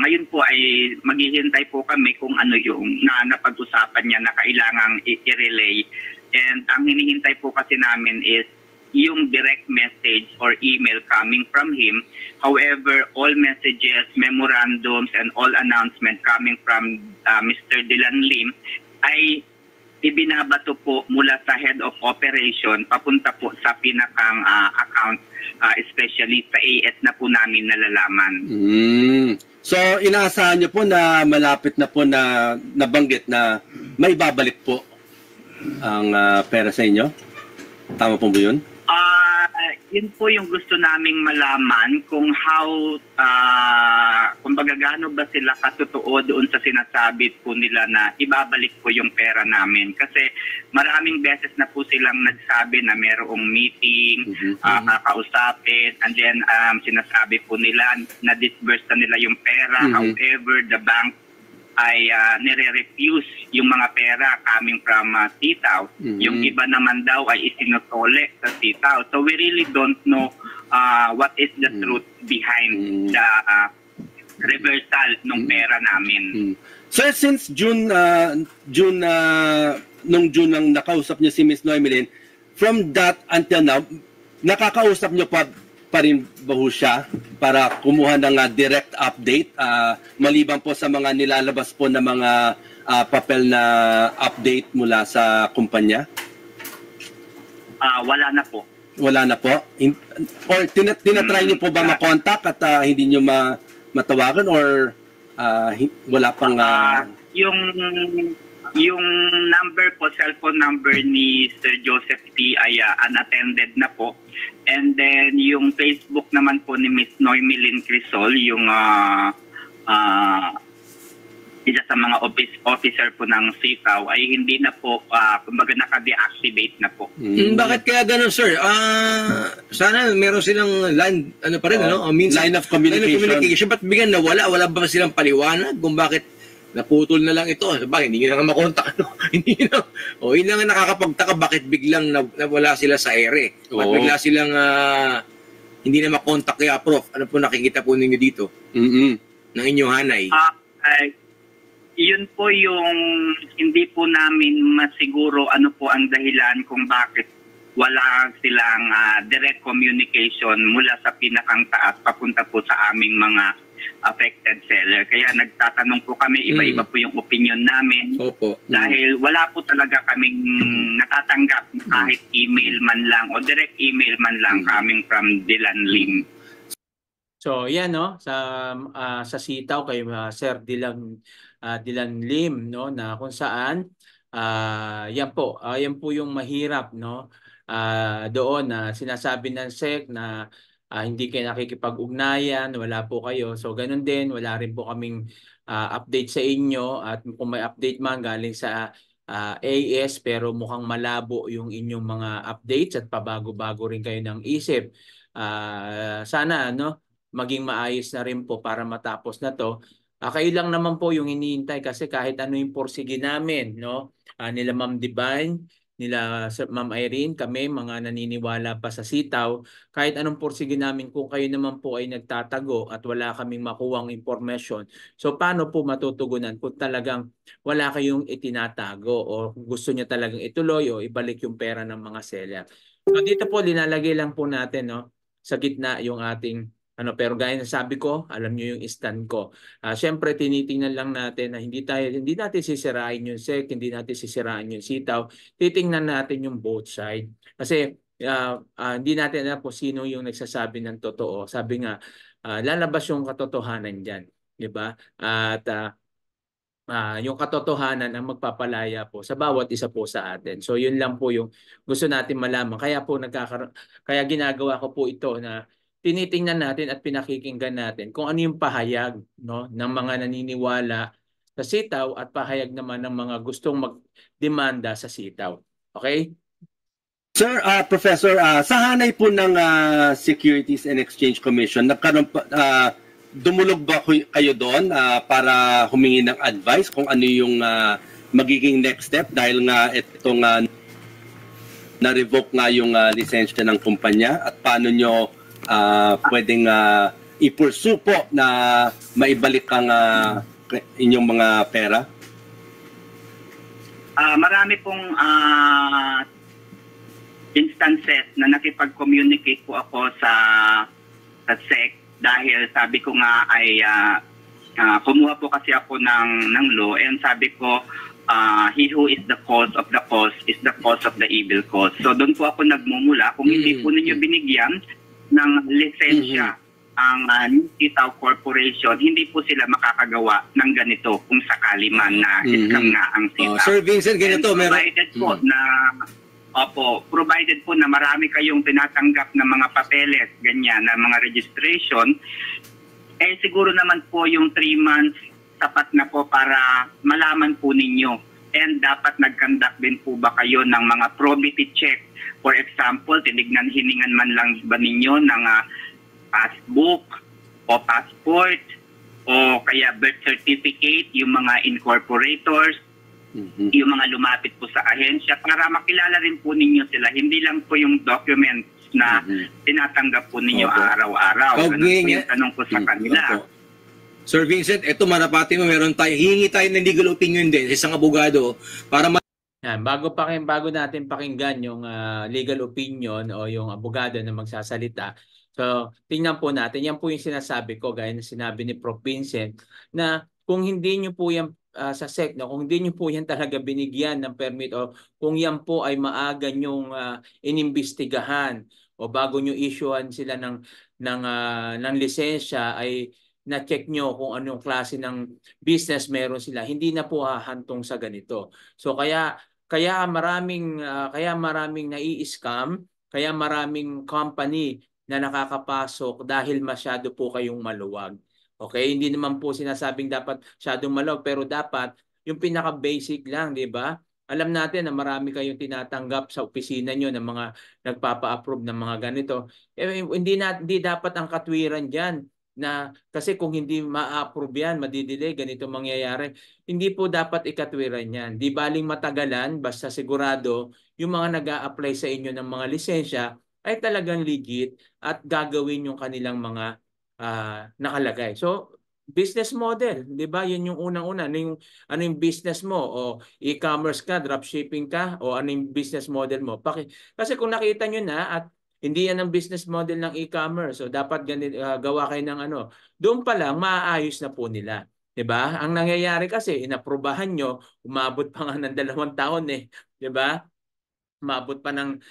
Speaker 5: Ngayon po ay maghihintay po kami kung ano yung napag-usapan niya na kailangang i-relay. And ang hinihintay po kasi namin is yung direct message or email coming from him. However, all messages, memorandums, and all announcements coming from Mr. Dylan Lim ay ibinabato po mula sa head of operation papunta po sa pinakang account, especially sa AS na po namin nalalaman.
Speaker 4: So, inaasahan nyo po na malapit na po na nabanggit na may babalik po ang pera sa inyo? Tama po ba yun?
Speaker 5: Yun po yung gusto naming malaman kung how, kung bagagano ba sila katotoo doon sa sinasabi po nila na ibabalik po yung pera namin. Kasi maraming beses na po silang nagsabi na mayroong meeting, kakausapin, and then sinasabi po nila na disburse na nila yung pera. However, the bank ay nire-refuse yung mga pera coming from Sitaw. Yung iba naman daw ay isinutole sa Sitaw. So we really don't know what is the truth behind the reversal ng pera namin.
Speaker 4: So since June nung June nang nakausap niyo si Miss Noemeline, from that until now, nakakausap niyo pa rin ba ho siya para kumuha ng direct update maliban po sa mga nilalabas po na mga papel na update mula sa kumpanya?
Speaker 5: Wala na po.
Speaker 4: Wala na po? Or tinatry niyo po ba makontak at hindi niyo matawagan or wala pang...
Speaker 5: Yung number po, cellphone number ni Sir Joseph T. ay unattended na po. And then yung Facebook naman po ni Miss Noemeline Crisol, yung isa sa mga officer po ng Sitaw, ay hindi na po, kumbaga naka-deactivate na po.
Speaker 2: Bakit kaya ganun, sir? Sana meron silang line, ano pa rin,
Speaker 4: line of communication.
Speaker 2: Ba't bigyan na wala? Wala ba silang paliwanag kung bakit naputol na lang ito? Bakit hindi na nga makontak? Hindi na. Yun lang ang nakakapagtaka, bakit biglang nawala sila sa ere? Bakit bigla silang hindi na makontak kaya, Prof? Ano po nakikita po ninyo dito? Ng inyong hanay?
Speaker 5: Yun po yung hindi po namin masiguro ano po ang dahilan kung bakit wala silang direct communication mula sa pinakang taas papunta po sa aming mga affected seller. Kaya nagtatanong po kami, iba-iba po yung opinion namin.
Speaker 2: Opo.
Speaker 5: Dahil wala po talaga kaming natatanggap kahit email man lang o direct email man lang coming from Dylan Lim.
Speaker 1: So yan sa Sitaw kay Sir Dylan Lim na kung saan yan po yung mahirap doon na sinasabi ng SEC na hindi kayo nakikipag-ugnayan, wala po kayo. So ganun din, wala rin po kaming update sa inyo at kung may update man galing sa AS pero mukhang malabo yung inyong mga updates at pabago-bago rin kayo ng isip. Sana maging maayos na rin po para matapos na to. Kayo lang naman po yung hinihintay kasi kahit ano yung porsige namin, nila Ma'am Divine, nila Ma'am Irene, kami mga naniniwala pa sa Sitaw, kahit anong porsige namin kung kayo naman po ay nagtatago at wala kaming makuwang information. So paano po matutugunan kung talagang wala kayong itinatago o gusto niya talagang ituloy o ibalik yung pera ng mga seller. So dito po linalagay lang po natin sa gitna yung ating pero gaya na sabi ko, alam niyo yung stand ko. Siyempre tinitingnan lang natin na hindi natin sisirain yung SEC, hindi natin sisirain yung Sitaw. Titingnan natin yung both side. Kasi hindi natin alam kung sino yung nagsasabi ng totoo. Sabi nga, lalabas yung katotohanan diyan, 'di ba? At yung katotohanan ang magpapalaya po sa bawat isa po sa atin. So yun lang po yung gusto natin malaman. Kaya ginagawa ko po ito na tinitingnan natin at pinakikinggan natin kung ano yung pahayag ng mga naniniwala sa Sitaw at pahayag naman ng mga gustong magdemanda sa Sitaw. Okay?
Speaker 4: Sir, Professor, sa hanay po ng Securities and Exchange Commission, dumulog ba kayo doon para humingi ng advice kung ano yung magiging next step dahil nga itong na-revoke nga yung lisensya ng kumpanya at paano nyo pwedeng i-pursue po na maibalik ang inyong mga pera?
Speaker 5: Marami pong instances na nakipag-communicate po ako sa SEC dahil sabi ko nga ay kumuha po kasi ako ng law, and sabi ko he who is the cause of the cause is the cause of the evil cause. So doon po ako nagmumula. Kung hindi po ninyo binigyan ng lisensya ang Sitaw Corporation, hindi po sila makakagawa ng ganito kung sakali man na scam nga ang Sitaw.
Speaker 2: Sir Vincent, ganito,
Speaker 5: provided po na provided po na marami kayong tinatanggap na mga papeles, ganyan, na mga registration, siguro naman po yung 3 months sapat na po para malaman po ninyo. And dapat nag-conduct din po ba kayo ng mga probity check? For example, hiningan man lang ba ninyo ng passbook o passport o kaya birth certificate, yung mga incorporators, yung mga lumapit po sa ahensya para makilala rin po ninyo sila. Hindi lang po yung documents na tinatanggap po ninyo araw-araw. Ganun po yung tanong ko sa kanila.
Speaker 2: Sir Vincent, ito marapati mo, hihingi tayo ng legal opinion din sa isang abogado para
Speaker 1: yan, bago natin pakinggan yung legal opinion o yung abogado na magsasalita. So, tingnan po natin. Yan po yung sinasabi ko, gaya na sinabi ni Prof. Vincent, na kung hindi nyo po yan sa SEC, kung hindi nyo po yan talaga binigyan ng permit o kung yan po ay maaga nyong inimbestigahan o bago nyo issuean sila ng lisensya ay na-check nyo kung anong klase ng business meron sila, hindi na po hahantong sa ganito. So kaya maraming nai-scam, kaya maraming company na nakakapasok dahil masyado po kayong maluwag. Okay, hindi naman po sinasabing dapat masyadong maluwag, pero dapat yung pinaka-basic lang, di ba? Alam natin na marami kayong tinatanggap sa opisina nyo ng mga nagpapa-approve ng mga ganito. Hindi dapat ang katwiran dyan na kasi kung hindi ma-approve yan, madidelay, ganito mangyayari. Hindi po dapat ikatwiran yan. Di baling matagalan, basta sigurado yung mga nag-a-apply sa inyo ng mga lisensya ay talagang legit at gagawin yung kanilang mga nakalagay. So, business model, 'di ba? 'Yun yung unang-una. Ano yung business mo? O e-commerce ka, dropshipping ka, o ano yung business model mo? Kasi kung nakita nyo na at hindi yan ang business model ng e-commerce, so dapat gawa kayo ng ano. Doon pa lang maaayos na po nila. 'Di ba? Ang nangyayari kasi inaprubahan nyo, umabot pa nga ng 2 taon 'di ba? Umabot pa ng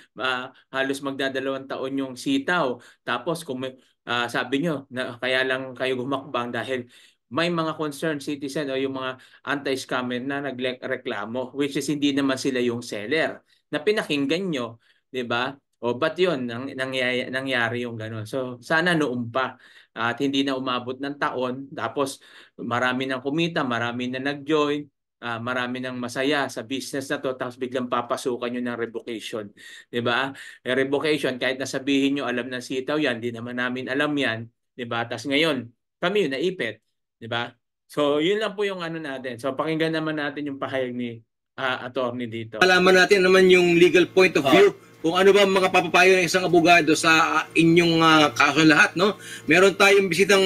Speaker 1: halos magdadalawang taon yung Sitaw. Tapos kung sabi nyo na kaya lang kayo gumakbang dahil may mga concerned citizen o yung mga anti-scammer na nagreklamo, which is hindi naman sila yung seller na pinakinggan nyo, 'di ba? O ba't yun nangyari yung gano'n? So sana noon pa at hindi na umabot ng taon, tapos marami nang kumita, marami na nag-join, marami nang masaya sa business na to, tapos biglang papasukan nyo ng revocation. Diba? Revocation, kahit nasabihin nyo alam ng Sitaw yan, di naman namin alam yan. Diba? Tapos ngayon, kami yun naipit. Diba? So, yun lang po yung ano natin. So, pakinggan naman natin yung pahayag ni attorney dito.
Speaker 2: Alaman natin naman yung legal point of view. Kung ano ba mga papapayo ng isang abogado sa inyong kaso lahat, no? Meron tayong bisitang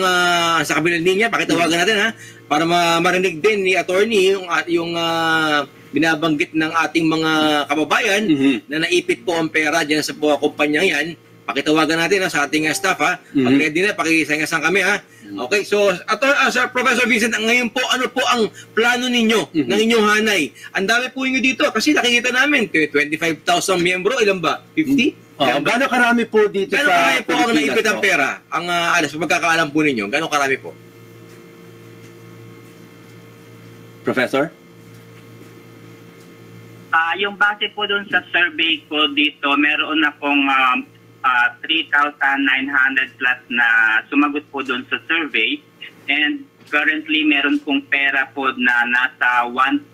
Speaker 2: sa kabilang linya, pakitawagan natin ha, para marinig din ni attorney yung binabanggit ng ating mga kababayan na naipit po ang pera dyan sa kumpanya yan. Pakitawagan natin sa ating staff ha. Pag ready na, pakisangasan kami ha. Okay, so Sir Professor Vincent, ngayon po, ano po ang plano ninyo ng inyong hanay? Ang dami po inyo dito kasi nakikita namin 25,000 miyembro, ilan ba? 50?
Speaker 4: Gano'ng karami po dito
Speaker 2: Gano'ng
Speaker 4: sa
Speaker 2: karami po ang
Speaker 4: Pilipinas
Speaker 2: naipit ang pera? Ang sa pagkakaalam po ninyo, gano'ng karami po?
Speaker 4: Professor?
Speaker 5: Yung base po dun sa survey ko dito, meron akong 3,900 plus na sumagot po dun sa survey, and currently meron pong pera po na nasa 1.5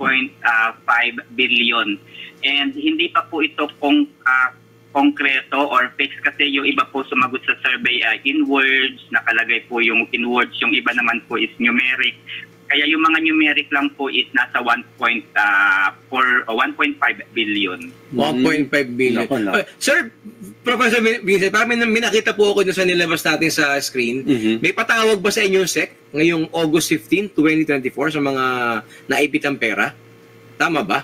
Speaker 5: billion, and hindi pa po ito konkreto or fixed kasi yung iba po sumagot sa survey in words, nakalagay po yung in words, yung iba naman po is numeric. Kaya yung mga numeric lang po is nasa 1.5 billion.
Speaker 2: 1.5 billion. Sir, Professor Vincent, parang may nakita po ako sa nilabas natin sa screen. May patawag ba sa inyong SEC ngayong August 15, 2024 sa mga naipit ang pera? Tama ba?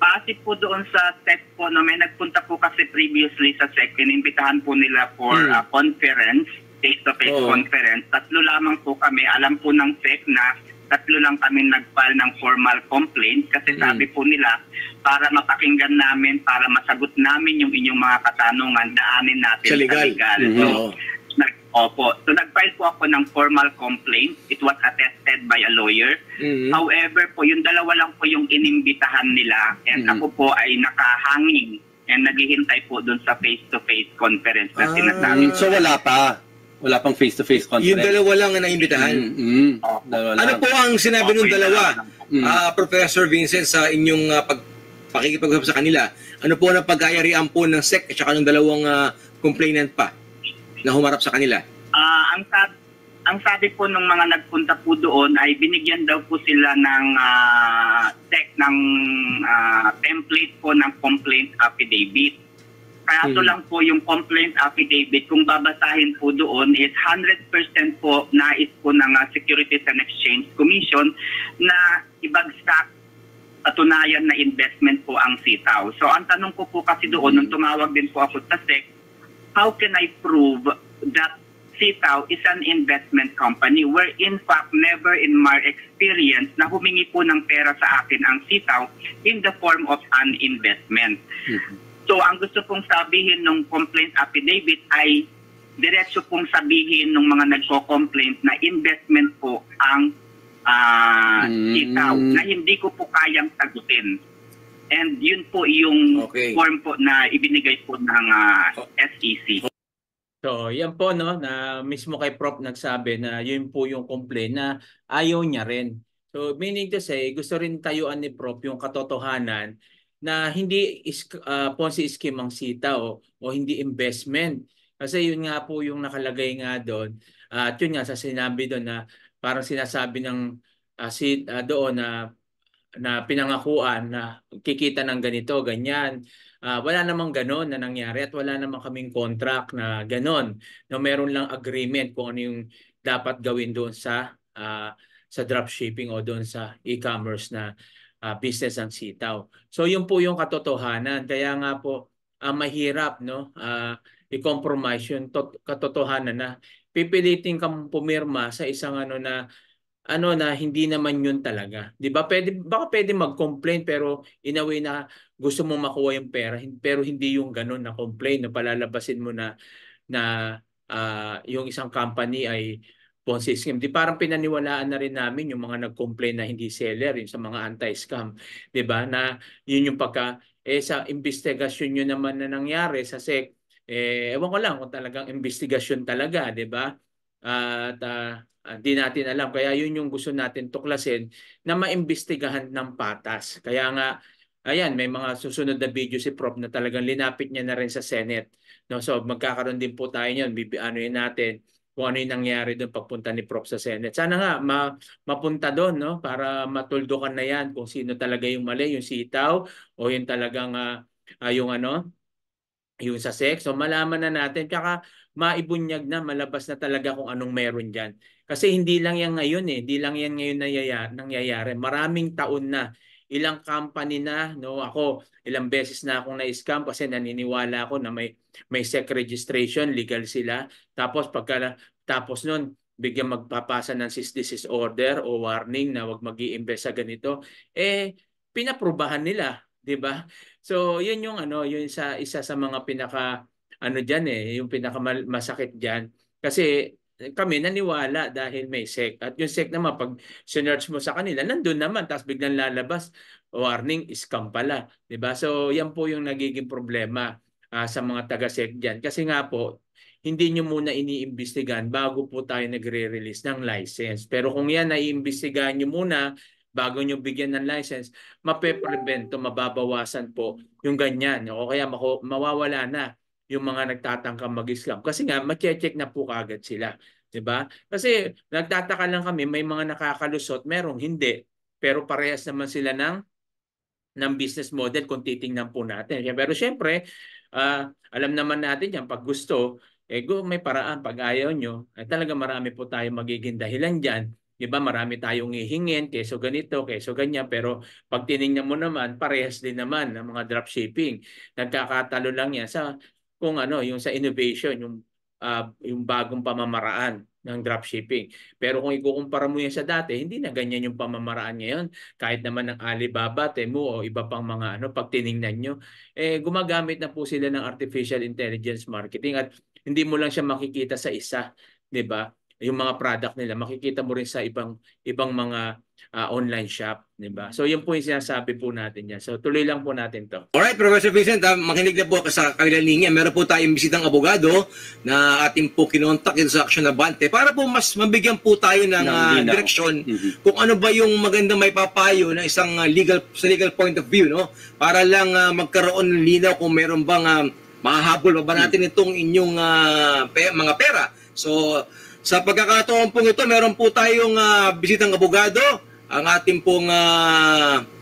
Speaker 5: Base po doon sa SEC po, no, may nagpunta po kasi previously sa SEC, inimbitahan po nila for conference, face-to-face conference. Tatlo lamang po kami, alam po ng SEC na tatlo lang kami nag-file ng formal complaint kasi sabi po nila, para mapakinggan namin, para masagot namin yung inyong mga katanungan, daanin natin
Speaker 2: Sa legal.
Speaker 5: So, nag-file po ako ng formal complaint. It was attested by a lawyer. However po, yung dalawa lang po yung inimbitahan nila and ako po ay nakahanging and naghihintay po dun sa face-to-face conference na sinasabi.
Speaker 4: So wala pang face-to-face conference.
Speaker 2: Yung dalawa lang na naimbitahan.
Speaker 4: Dalawa
Speaker 2: Ano
Speaker 4: lang.
Speaker 2: po ang sinabi ng
Speaker 5: Yung
Speaker 2: dalawa, Professor Vincent, sa inyong pakikipag-usap sa kanila? Ano po ang pagkayarian po ng SEC at saka ng dalawang complainant pa na humarap sa kanila?
Speaker 5: Ang sabi po ng mga nagpunta po doon ay binigyan daw po sila ng SEC ng template po ng complaint affidavit. Kaso lang po yung complaint affidavit, kung babasahin po doon, is 100% po nais po ng Securities and Exchange Commission na ibagsak patunayan na investment po ang sitaw. So ang tanong ko po kasi doon, nung tumawag din po ako sa SEC, how can I prove that sitaw is an investment company where in fact never in my experience na humingi po ng pera sa akin ang sitaw in the form of an investment. So ang gusto pong sabihin ng complaint affidavit ay diretso pong sabihin ng mga nagko-complaint na investment po ang sitaw na hindi ko po kayang sagutin. And yun po yung form po na ibinigay po ng SEC.
Speaker 1: So, yan po no na mismo kay Prof nagsabi na yun po yung complaint na ayaw niya rin. So, meaning to say, gusto rin tayuan ni Prof yung katotohanan na hindi Ponzi scheme ang sitaw o hindi investment. Kasi yun nga po yung nakalagay nga doon. At yun nga sa sinabi doon na parang sinasabi ng doon na pinangakuan na kikita ng ganito, ganyan. Wala namang ganon na nangyari at wala namang kaming contract na ganon. No, meron lang agreement kung ano yung dapat gawin doon sa dropshipping o doon sa e-commerce na business ng sitaw. So yun po yung katotohanan. Kaya nga po mahirap no i-compromise yung katotohanan na pipilitin kang pumirma sa isang na hindi naman yun talaga. 'Di ba? Baka pwede mag-complain pero in a way na gusto mo makuha yung pera pero hindi yung ganun na complain na palalabasin mo na yung isang company ay Ponzi scheme. Di parang pinaniwalaan na rin namin yung mga nag-complain na hindi seller yung sa mga anti-scam. 'Di ba? Na yun yung sa investigasyon yun naman na nangyari sa SEC, ewan ko lang kung talagang investigasyon talaga, 'di ba? At di natin alam. Kaya yun yung gusto natin tuklasin na maimbestigahan ng patas. Kaya nga, ayan, may mga susunod na video si Prof na talagang linapit niya na rin sa Senate. No? So magkakaroon din po tayo niyan. Ano natin kung ano yung nangyari doon pagpunta ni Prof sa Senate. Sana nga mapunta doon no? Para matuldukan na yan kung sino talaga yung mali, yung sitaw o yung talagang yung sa SEC. So malaman na natin. Tsaka maibunyag na, malabas na talaga kung anong meron dyan. Kasi hindi lang yan ngayon Hindi lang yan ngayon nangyayari. Maraming taon na. Ilang company na, no? Ako, ilang beses na akong na-scam kasi naniniwala ako na may SEC registration, legal sila. Tapos nun, bigyan magpapasa ng cease desist order o warning na wag mag-i-invest sa ganito. Pinaprubahan nila, 'di ba? So, yun yung yun isa sa mga diyan yung pinakamasakit diyan. Kasi kami naniwala dahil may SEC. At yung SEC naman, pag sinearch mo sa kanila, nandun naman, tapos biglang lalabas, warning, scam pala. Diba? So, yan po yung nagiging problema sa mga taga-SEC dyan. Kasi nga po, hindi nyo muna iniimbestigahan bago po tayo nagre-release ng license. Pero kung yan, naiimbestigahan nyo muna, bago nyo bigyan ng license, mapeprevento, mababawasan po yung ganyan. O kaya mawawala na yung mga nagtatangka mag-scam. Kasi nga, ma-check na po kaagad sila. Diba? Kasi nagtataka lang kami, may mga nakakalusot, merong hindi. Pero parehas naman sila ng business model kung titingnan po natin. Pero syempre, alam naman natin yan, pag gusto, may paraan. Pag ayaw nyo, talaga marami po tayo magiging dahilan dyan Di ba marami tayong hihingin, keso ganito, keso ganyan, pero pag tinignan mo naman, parehas din naman ng mga dropshipping. Nagkakatalo lang yan sa kung ano, yung sa innovation, yung bagong pamamaraan ng dropshipping. Pero kung ikukumpara mo yan sa dati, hindi na ganyan yung pamamaraan ngayon. Kahit naman ng Alibaba, Temu o iba pang mga ano, pag tinignan nyo, gumagamit na po sila ng artificial intelligence marketing at hindi mo lang siya makikita sa isa, 'di ba? Yung mga product nila makikita mo rin sa ibang mga online shop, 'di ba? So yun po yung sinasabi po natin yan. So tuloy lang po natin 'to.
Speaker 2: Alright, Professor Vincent, makinig na po sa kabilang linya. Meron po tayong bisitang abogado na ating po kinontak sa Aksyon Abante para po mas mabigyan po tayo ng direksyon kung ano ba yung magandang may papayo ng isang legal point of view, no? Para lang magkaroon ng linaw kung meron bang mahahabol ba natin itong inyong mga pera. So, sa pagkakataon pong ito, meron po tayong bisitang abogado, ang ating pong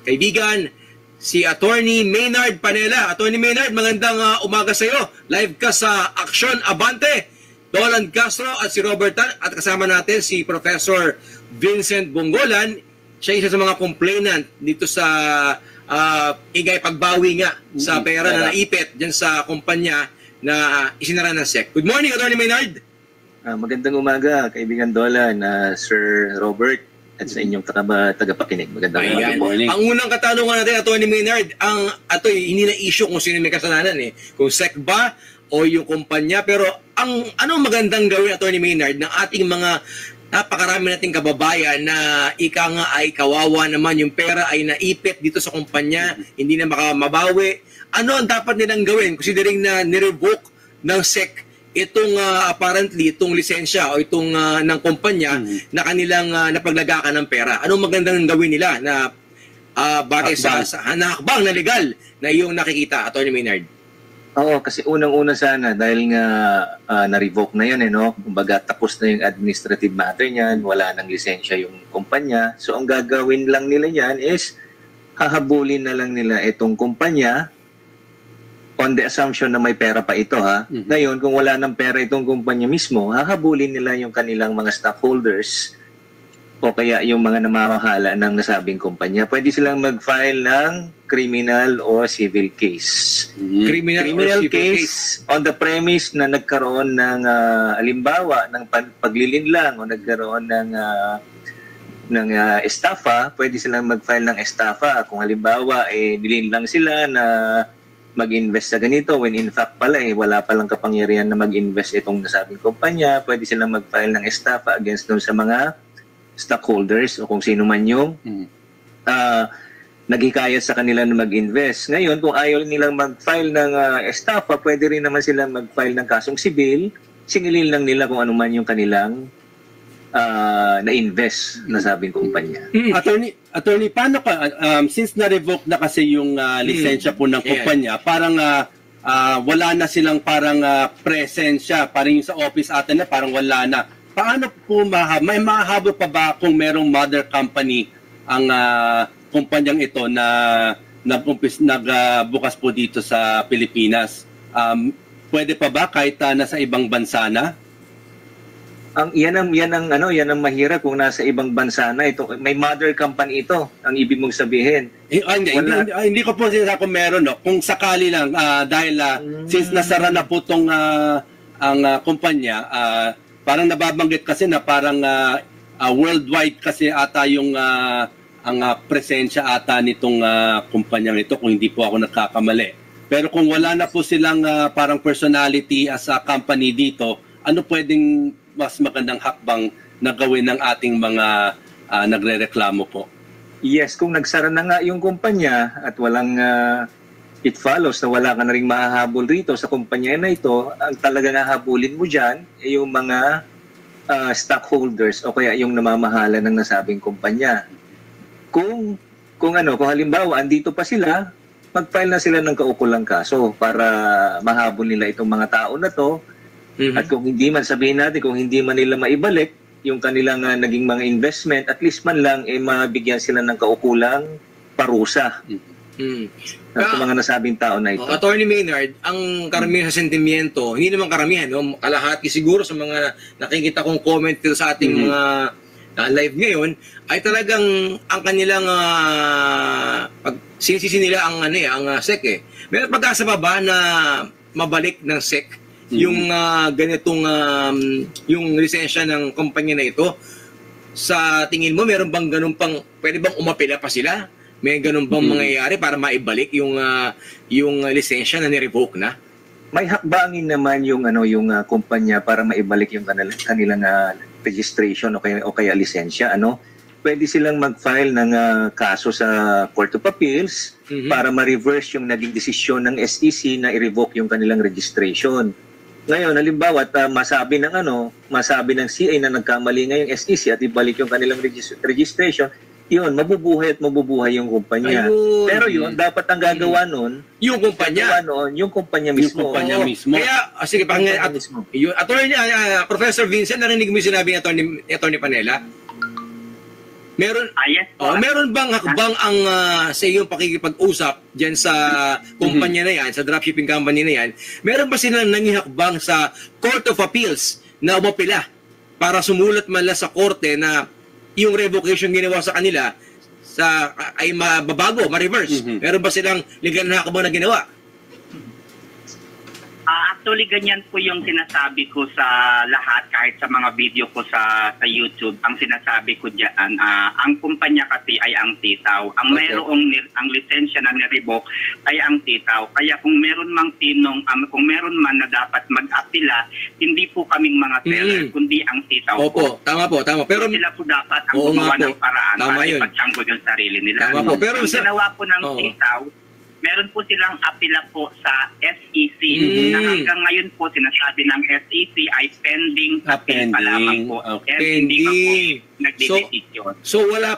Speaker 2: kaibigan, si Attorney Maynard Panela. Attorney Maynard, magandang umaga sa iyo. Live ka sa Aksyon Abante. Dolan Castro at si Robert Tan, at kasama natin si Professor Vincent Bongolan. Siya isa sa mga complainant dito sa igay pagbawi nga sa pera na naipit dyan sa kumpanya na isinara ng SEC. Good morning, Attorney Maynard.
Speaker 6: Magandang umaga, kaibigan Dolan, Sir Robert, at sa inyong tagapakinig. Magandang umaga.
Speaker 2: Morning. Ang unang katanungan natin, Atty. Maynard, hindi na issue kung sino may kasalanan kung SEC ba o yung kumpanya, pero anong magandang gawin, Atty. Maynard, ng ating mga napakarami nating kababayan na ika nga ay kawawa naman, yung pera ay naipit dito sa kumpanya, hindi na mabawi. Ano ang dapat nilang gawin considering na nirevoke ng SEC itong apparently itong lisensya o itong ng kumpanya na kanilang napaglagakan ng pera? Anong magandang gawin nila na bagay sa hakbang na legal na iyong nakikita, Atty. Maynard?
Speaker 6: Oo, kasi unang-una sana dahil nga na-revoke na yan, no? Kumbaga tapos na yung administrative matter niyan, wala nang lisensya yung kumpanya. So ang gagawin lang nila yan is hahabulin na lang nila itong kumpanya on the assumption na may pera pa ito, ha. Ngayon, kung wala ng pera itong kumpanya mismo, hahabulin nila yung kanilang mga stockholders o kaya yung mga namamahala ng nasabing kumpanya. Pwede silang mag-file ng criminal o civil case. Criminal case on the premise na nagkaroon ng halimbawa ng paglilinlang o nagkaroon ng estafa. Pwede silang mag-file ng estafa. Kung halimbawa nilinlang sila na mag-invest sa ganito when in fact pala wala palang kapangyarihan na mag-invest itong nasabing kumpanya, pwede silang mag-file ng estafa against dun sa mga stockholders o kung sino man yung naghikayat sa kanila na mag-invest. Ngayon, kung ayaw nilang mag-file ng estafa, pwede rin naman silang mag-file ng kasong sibil, singilin lang nila kung ano man yung kanilang na-invest na sabing kumpanya.
Speaker 4: Attorney, paano ka, since na-revoke na kasi yung lisensya po ng kumpanya, parang wala na silang parang presensya, parang yung sa office atin na parang wala na. Paano po may mahabol pa ba kung merong mother company ang kumpanyang ito na nagbukas po dito sa Pilipinas? Pwede pa ba kahit nasa ibang bansa na?
Speaker 6: Yan ang mahirap kung nasa ibang bansa na ito. May mother company ito, ang ibig mong sabihin.
Speaker 4: Hindi ko po sinasabi kung meron, no. Kung sakali lang dahil since nasara na po tong ang kumpanya, parang nababanggit kasi na parang worldwide kasi ata yung ang presensya ata nitong kumpanyang ito, kung hindi po ako nagkakamali. Pero kung wala na po silang parang personality as a company dito, ano pwedeng mas magandang hakbang na gawin ng ating mga nagrereklamo po?
Speaker 6: Yes, kung nagsara na nga yung kumpanya at walang it follows na wala ka na rin mahahabol rito sa kumpanya na ito, ang talagang hahabulin mo dyan ay yung mga stockholders o kaya yung namamahala ng nasabing kumpanya. Kung halimbawa andito pa sila, mag-file na sila ng kaukulang kaso para mahabol nila itong mga tao na to. At kung hindi man, sabihin natin, kung hindi man nila maibalik yung kanilang naging mga investment, at least man lang mabigyan sila ng kaukulang parusa sa mga nasabing tao na ito.
Speaker 2: Attorney Maynard, ang karamihan sa sentimiento, hindi naman karamihan, no? Kalahati siguro sa mga nakikita kong comment dito sa ating mga live ngayon, ay talagang ang kanilang sinisisi nila ang SEC eh. May pag-asa ba na mabalik ng SEC yung ganitong yung lisensya ng kumpanya na ito? Sa tingin mo, meron bang ganun pang, pwede bang umapila pa sila? May ganun bang mangyayari para maibalik yung lisensya na ni-revoke na?
Speaker 6: May hakbangin naman yung kumpanya para maibalik yung kanilang registration o kaya lisensya. Pwede silang mag-file ng kaso sa Court of Appeals para ma-reverse yung naging desisyon ng SEC na i-revoke yung kanilang registration. Ngayon, halimbawa, masabi ng CA na nagkamali ngayong SEC at ibalik yung kanilang registration, yun, mabubuhay yung kumpanya.
Speaker 2: Ayun.
Speaker 6: Pero yun, dapat ang gagawa nun,
Speaker 2: Yung kumpanya.
Speaker 6: yung kumpanya mismo.
Speaker 2: Oo. Kaya, sige, Attorney, Professor Vincent, narinig mo yung sinabi ni Attorney Panela? Meron,
Speaker 5: Yes po.
Speaker 2: meron bang hakbang ang sa iyong pakikipag-usap diyan sa kumpanya na yan, sa dropshipping company na yan, meron ba silang nangihakbang sa Court of Appeals na umapila para sumulat man lang sa korte na yung revocation ginawa sa kanila ay mababago, ma-reverse? Meron ba silang legal na hakbang na ginawa?
Speaker 5: Actually, ganyan po yung sinasabi ko sa lahat, kahit sa mga video ko sa YouTube. Ang sinasabi ko diyan, ang kumpanya kasi ay ang titaw. Ang ang lisensya na ni-revoke ay ang titaw. Kaya kung meron man na dapat mag-apila, hindi po kaming mga seller, kundi ang titaw
Speaker 2: Opo, tama po. Pero
Speaker 5: sila po dapat ang
Speaker 2: Oo
Speaker 5: gumawa
Speaker 2: nga po.
Speaker 5: ng paraan
Speaker 2: Tama
Speaker 5: para
Speaker 2: yun.
Speaker 5: ipagtanggol yung sarili nila.
Speaker 2: Tama po. Pero
Speaker 5: ang
Speaker 2: sa-
Speaker 5: ginawa po ng
Speaker 2: Oo.
Speaker 5: titaw, meron po silang apila po sa SEC na hanggang ngayon po sinasabi ng SEC ay pending appeal pa lamang po. Hindi pa po nagdidesisyon.
Speaker 2: So wala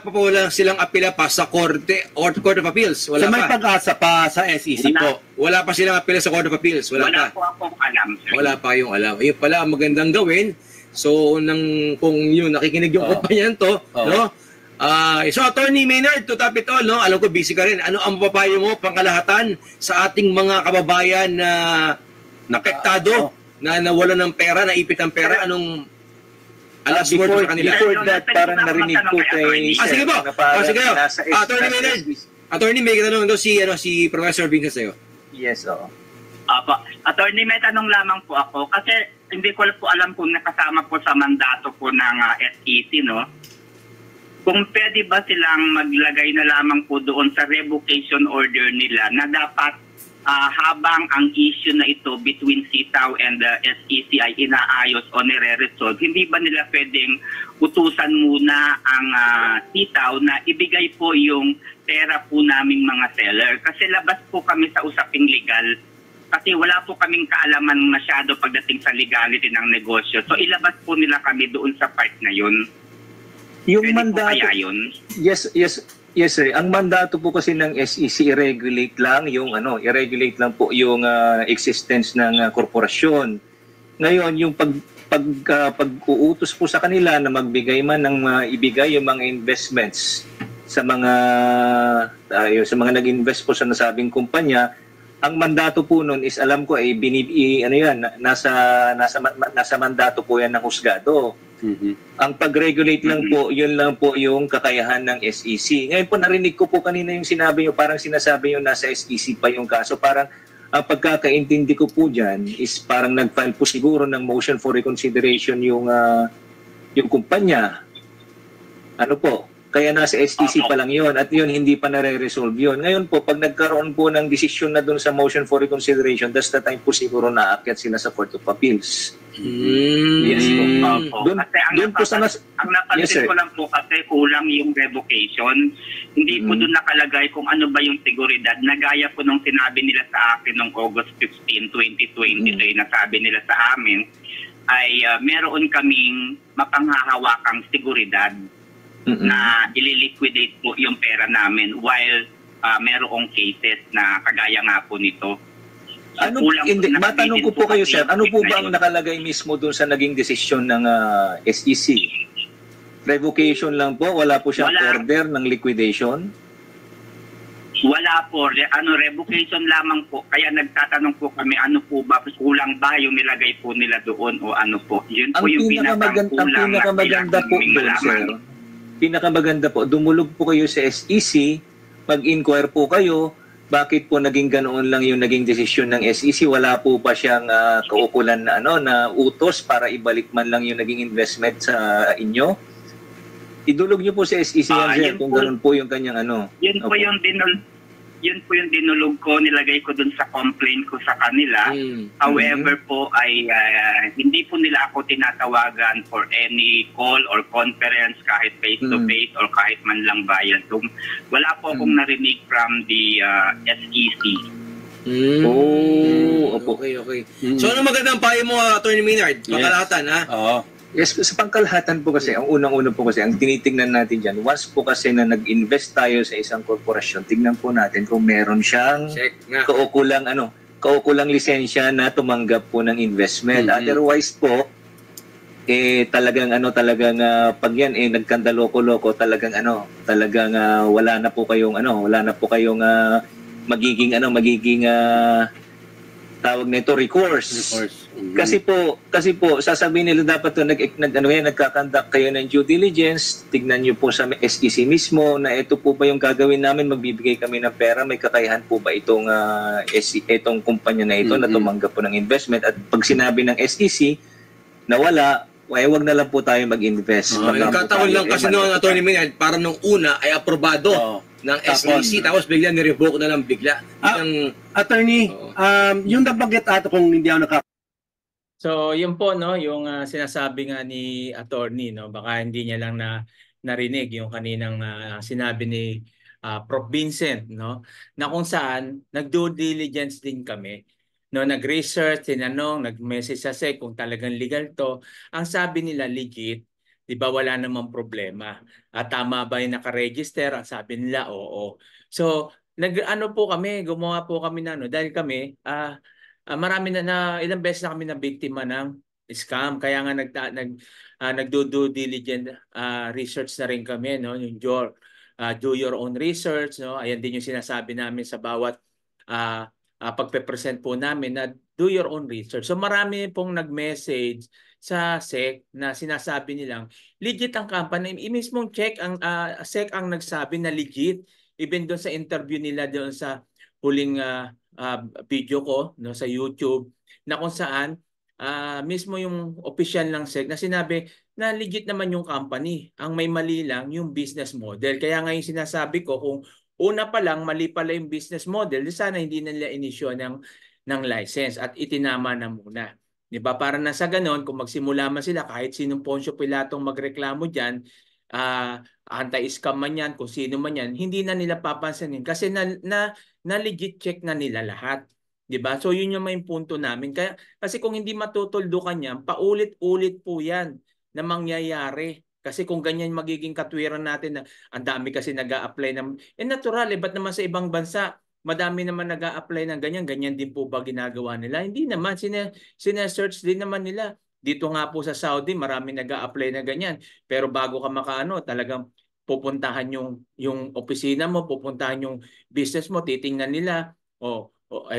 Speaker 2: silang apila pa sa korte or Court of Appeals. Wala
Speaker 4: So may
Speaker 2: pa.
Speaker 4: pag-asa pa sa SEC po.
Speaker 2: Wala pa silang apila sa Court of Appeals. Wala
Speaker 5: Wala
Speaker 2: pa.
Speaker 5: po akong alam, sir.
Speaker 2: Wala pa yung alam. Yun pala ang magandang gawin. So kung yun nakikinig yung kumpanya to, no? So Attorney Maynard, to top it all, no? Alam ko busy ka rin. Ano ang papayo mo pangkalahatan sa ating mga kababayan na apektado, na nawalan ng pera, naipit ng pera? Anong last word mo sa kanila?
Speaker 6: Before that, parang narinig ko kay
Speaker 2: Sige po. Sige po. Attorney Maynard. Attorney, may tanong daw si Professor Vincent sa'yo.
Speaker 6: Yes, oo.
Speaker 5: Attorney, may tanong lamang po ako kasi hindi ko po alam kung nakasama po sa mandato po ng SEC, no? Kung pwede ba silang maglagay na lamang po doon sa revocation order nila na dapat habang ang issue na ito between CTAW and the SEC ay inaayos o nire-resolve, hindi ba nila pwedeng utusan muna ang CTAW na ibigay po yung pera po naming mga seller? Kasi labas po kami sa usaping legal. Kasi wala po kaming kaalaman masyado pagdating sa legality ng negosyo. So ilabas po nila kami doon sa part na yun.
Speaker 6: Yung
Speaker 5: Pwede
Speaker 6: mandato,
Speaker 5: po kaya yun?
Speaker 6: yes sir. Ang mandato po kasi ng SEC i-regulate lang po yung existence ng korporasyon. Ngayon, yung pag-uutos po sa kanila na magbigay man ng ibigay yung mga investments sa mga nag-invest po sa nasabing kumpanya, ang mandato po nun is alam ko ay nasa mandato po yan ng husgado. Ang pag-regulate lang po, yun lang po yung kakayahan ng SEC. Ngayon po narinig ko po kanina yung sinabi nyo, parang sinasabi nyo nasa SEC pa yung kaso. Parang ang pagkakaintindi ko po dyan is parang nag-file po siguro ng motion for reconsideration yung kumpanya. Ano po? Kaya nasa SEC pa lang yun at yun hindi pa nare-resolve yun. Ngayon po, pag nagkaroon po ng desisyon na doon sa motion for reconsideration, that's the time po siguro naakyat sila sa Court of Appeals. Yes po. Doon po sa
Speaker 5: ang napansin ko lang po kasi kulang yung revocation. Hindi po doon nakalagay kung ano ba yung seguridad. Nagaya po nung sinabi nila sa akin noong August 15, 2023, nasabi nila sa amin ay meron kaming mapanghahawakang seguridad na ililiquidate po yung pera namin while merong cases na kagaya nga po nito.
Speaker 6: Matanong ko po kayo, sir, ano po ba ang nakalagay mismo doon sa naging desisyon ng SEC? Revocation lang po? Wala po siyang order ng liquidation?
Speaker 5: Wala wala po, revocation lamang po. Kaya nagtatanong po kami, ano po ba, kulang ba yung nilagay po nila doon o ano po. Yun po yung pinakang
Speaker 6: pinakamaganda po doon, sir. Pinakamaganda po, dumulog po kayo sa SEC, mag-inquire po kayo, bakit po naging ganoon lang yung naging desisyon ng SEC? Wala po pa siyang kaukulan na na utos para ibalik man lang yung naging investment sa inyo? Idulog niyo po sa SEC yan, sir, kung ganoon po yung kanyang
Speaker 5: Yun po yung dinulog ko, nilagay ko dun sa complaint ko sa kanila. However po ay hindi po nila ako tinatawagan for any call or conference kahit face-to-face or kahit man lang bayan. So, wala po akong narinig from the SEC.
Speaker 6: Opo.
Speaker 2: Okay. So ano magandang payo mo, Attorney Maynard? Pakalahatan, ha?
Speaker 6: Oo. Yes, sa pangkalahatan po kasi, ang unang-una po kasi, ang tinitingnan natin dyan, once po kasi na nag-invest tayo sa isang korporasyon, tignan po natin kung meron siyang kaukulang lisensya na tumanggap po ng investment. Otherwise po, talagang pag yan nagkandaloko-loko, talagang wala na po kayong magiging tawag nito recourse. Kasi po sasabihin nila dapat nagkakandak kayo ng due diligence, tignan niyo po sa SEC mismo na ito po ba yung gagawin namin, magbibigay kami ng pera, may kakayahan po ba itong itong kumpanya na ito na tumanggap po ng investment, at pag sinabi ng SEC na wala, wag na lang po tayo mag-invest.
Speaker 2: Nagkataon lang kasi noong Attorney Maynard, para nung una ay aprobado ng SEC, tapos bigla ni-revoke na lang bigla.
Speaker 4: Attorney, yung nabanggit ato kung hindi ako
Speaker 1: So, yun po, no, yung sinasabi nga ni attorney, no, baka hindi niya lang narinig yung kaninang sinabi ni Prof. Vincent, no, na kung saan nag-due diligence din kami, no, nag-research, tinanong, nag-message sa SEC kung talagang legal to. Ang sabi nila legit, 'di ba, wala namang problema. At tama ba yung naka-register? Ang sabi nila, oo. So, gumawa po kami dahil kami marami ilang beses na kami na biktima ng scam. Kaya nga nagdo-due diligence research na rin kami, no, yung do your own research, no. Ayan din yung sinasabi namin sa bawat pagpe-present po namin, na do your own research. So marami pong nag-message sa SEC na sinasabi nilang legit ang company. Mismong SEC ang nagsabi na legit. Even doon sa interview nila doon sa huling video ko, no, sa YouTube, na kung saan mismo yung official ng SEC na sinabi na legit naman yung company. Ang may mali lang yung business model. Kaya nga yung sinasabi ko, kung una pa lang mali pala yung business model, sana hindi na nila inisyo ng license at itinama na muna. 'Di ba? Para na sa ganon, kung magsimula man sila, kahit sinong Poncio Pilatong magreklamo diyan, anti-scam man yan, kung sino man yan, hindi na nila papansinin kasi na legit check na nila lahat. 'Di ba? So yun yung may punto namin. Kasi kung hindi matutuldukan yan, paulit-ulit po yan na mangyayari. Kasi kung ganyan magiging katwiran natin na ang dami kasi nag-a-apply ng natural, ba't naman sa ibang bansa madami naman nag-a-apply ng ganyan din po ba ginagawa nila? Hindi naman, sina-search din naman nila. Dito nga po sa Saudi, marami nag-a-apply na ganyan. Pero bago ka talagang pupuntahan yung opisina mo, pupuntahan yung business mo, titingnan nila.